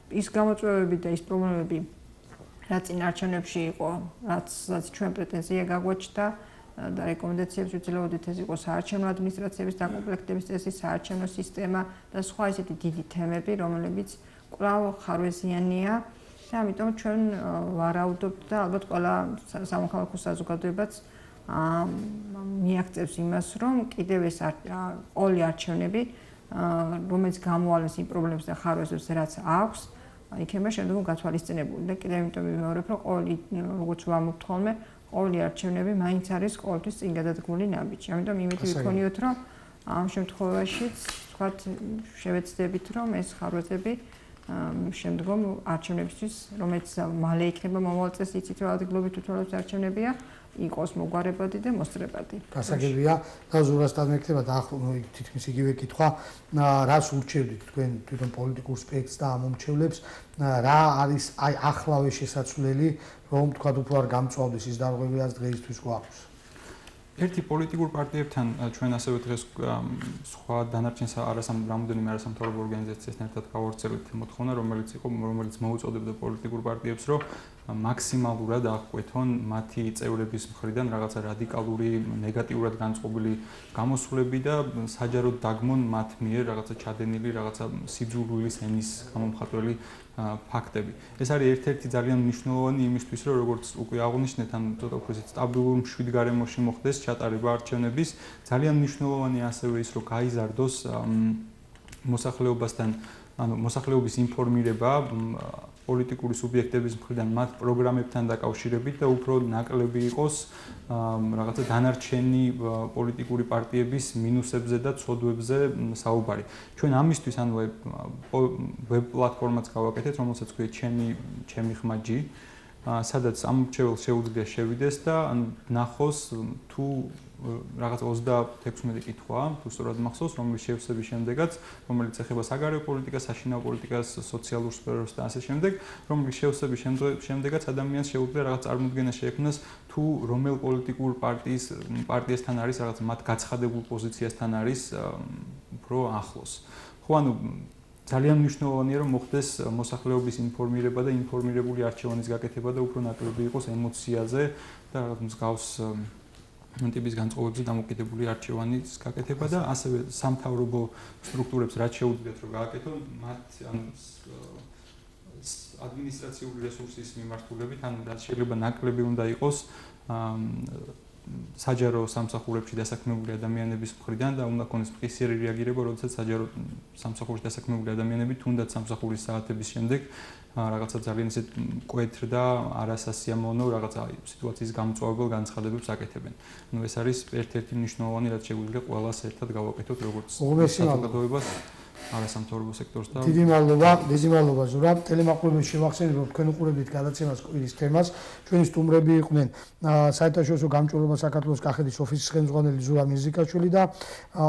ის გამოწვევები და ის პრობლემები, რაც წინ არჩევნებში იყო, რაც ჩვენ პრეტენზია გაგვაჩნდა და რეკომენდაციებს ვიძლეოდით, ეს იყო საარჩევნო ადმინისტრაციების დაკომპლექტების წესი, საარჩევნო სისტემა და სხვა ისეთი დიდი თემები, რომლებიც კვლავ ხარვეზიანია. და ამიტომ ჩვენ ვარაუდობთ და ალბათ ყველა სამოქალაქო საზოგადოებაც მიაღწევს იმას, რომ კიდევ ეს ყოველი არჩევნები, რომელიც გამოავლენს იმ პრობლემებს და ხარვეზებს, რაც აქვს, იქნება შემდგომ გათვალისწინებული და კიდევ იმიტომ ვიმეორებ, რომ ყოველი, როგორც ვამბობთ ხოლმე, ყოველი არჩევნები მაინც არის ყოველთვის წინ გადადგმული ნაბიჯი. ამიტომ იმედი ვიქონიოთ, რომ ამ შემთხვევაშიც, თქვათ, შევეცდებით, რომ ეს ხარვეზები შემდგომ არჩევნებისთვის, რომელიც მალე იქნება მომავალ წელს, იცით რომ ადგილობრივი თვითმმართველობის არჩევნებია, იყოს მოგვარებადი და მოსწრებადი. გასაგებია და ზურასთან მექნება და თითქმის იგივე კითხვა, რას ურჩევდით თქვენ თვითონ პოლიტიკურ სპექტრს და ამომრჩევლებს, რა არის აი ახლავე შესაძლებელი, რომ თქვა უფრო არ გამწვავდეს ის დარღვევები, რაც დღეისთვის გვაქვს. ერთი პოლიტიკურ პარტიებთან ჩვენ ასევე დღეს სხვა დანარჩენ რამოდენიმე არასამთავრობო ორგანიზაციასთან ერთად გავავრცელეთ მოთხოვნა, რომელიც მოუწოდებდა პოლიტიკურ პარტიებს, რომ მაქსიმალურად აღკვეთონ მათი წევრების მხრიდან რაღაცა რადიკალური, ნეგატიურად განწყობილი გამოსვლები და საჯაროდ დაგმონ მათ მიერ რაღაცა ჩადენილი, რაღაცა სიძულვილის ენის გამომხატველი ფაქტები. ეს არის ერთ-ერთი ძალიან მნიშვნელოვანი იმისთვის, რომ როგორც უკვე აღნიშნეთ, ან ცოტა უფრო სტაბილურ მშვიდ გარემოში მოხდეს ჩატარება არჩევნების. ძალიან მნიშვნელოვანია ასევე ის, რომ გაიზარდოს მოსახლეობასთან, ანუ მოსახლეობის ინფორმირება პოლიტიკური სუბიექტების მხრიდან მათ პროგრამებთან დაკავშირებით და უფრო ნაკლები იყოს რაღაცა დანარჩენი პოლიტიკური პარტიების მინუსებზე და ცოდვებზე საუბარი. ჩვენ ამისთვის ანუ ვებ პლატფორმაც გავაკეთეთ, რომელსაც ქვია ჩემი ხმაჯი, სადაც ამორჩეველს შეუძლია შევიდეს და ნახოს თუ რაღაც 36 კითხვა, თუ სწორად მახსოვს, რომლის შევსების შემდეგაც, რომელიც ეხება საგარეო პოლიტიკას, საშინაო პოლიტიკას, სოციალურ სფეროს და ასე შემდეგ, რომლის შევსების შემდეგაც ადამიანს შეუძლია რაღაც წარმოდგენა შეექმნას, თუ რომელ პოლიტიკურ პარტიასთან არის რაღაც მათ გაცხადებულ პოზიციასთან არის უფრო ახლოს. ხო, ანუ ძალიან მნიშვნელოვანია, რომ მოხდეს მოსახლეობის ინფორმირება და ინფორმირებული არჩევანის გაკეთება და უფრო ნაკლები იყოს ემოციაზე და რაღაც მსგავს ტიპის განწყობებზე დამოკიდებული არჩევანის გაკეთება და ასევე სამთავრობო სტრუქტურებს რაც შეუძლიათ რომ გააკეთონ მათ ადმინისტრაციული რესურსის მიმართულებით ან რაც შეიძლება ნაკლები უნდა იყოს საჯარო სამსახურებში დასაქმებული ადამიანების მხრიდან და უნდა ქონდეს მყისიერი რეაგირება, როდესაც საჯარო სამსახურში დასაქმებული ადამიანები თუნდაც სამსახურის საათების შემდეგ რაღაცა ძალიან ისეთ მკვეთრ და არასასიამოვნო რაღაცა სიტუაციის გამწვავებელ განცხადებებს აკეთებენ. ნუ ეს არის ერთ-ერთი მნიშვნელოვანი რაც შეგვიძლია ყველას ერთად გავაკეთოთ როგორც საზოგადოებას არასამთავრობო სექტორს და დიდი მადლობა ზურაბ. ტელემაყურებელს შევახსენებ რომ თქვენ უყურებთ გადაცემას კვირის თემას. ჩვენი სტუმრები იყვნენ საერთაშორისო გამჭვირვალობა საქართველოს კახეთის ოფისის ხელმძღვანელი ზურაბ მირზიკაშვილი და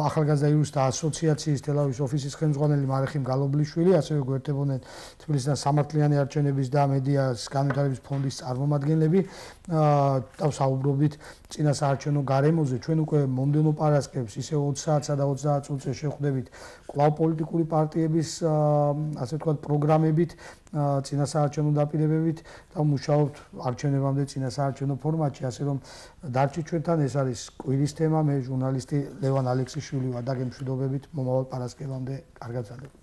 ახალგაზრდა იურისტთა ასოციაციის თელავის ოფისის ხელმძღვანელი მარიხი მგალობლიშვილი, ასევე გვერდებოდნენ თბილისიდან სამართლიანი არჩევნების და მედიას განვითარების ფონდის წარმომადგენლები. დავსაუბრობდით წინასაარჩევნო გარემოზე. ჩვენ უკვე მომდევნო პარასკევს ისე 20 საათსა და 30 წუთზე შევხვდებით კვლავ პოლიტიკური პარტიების ასე ვთქვათ პროგრამებით, წინასაარჩევნო დაპირებებით და მუშაობთ არჩევნებამდე წინასაარჩევნო ფორმატში, ასე რომ დარჩით ჩვენთან. ეს არის კვირის თემა. მე ჟურნალისტი ლევან ალექსიშვილი ვარ და გემშვიდობებით მომავალ პარასკევამდე. კარგად გრძელდებოდეთ.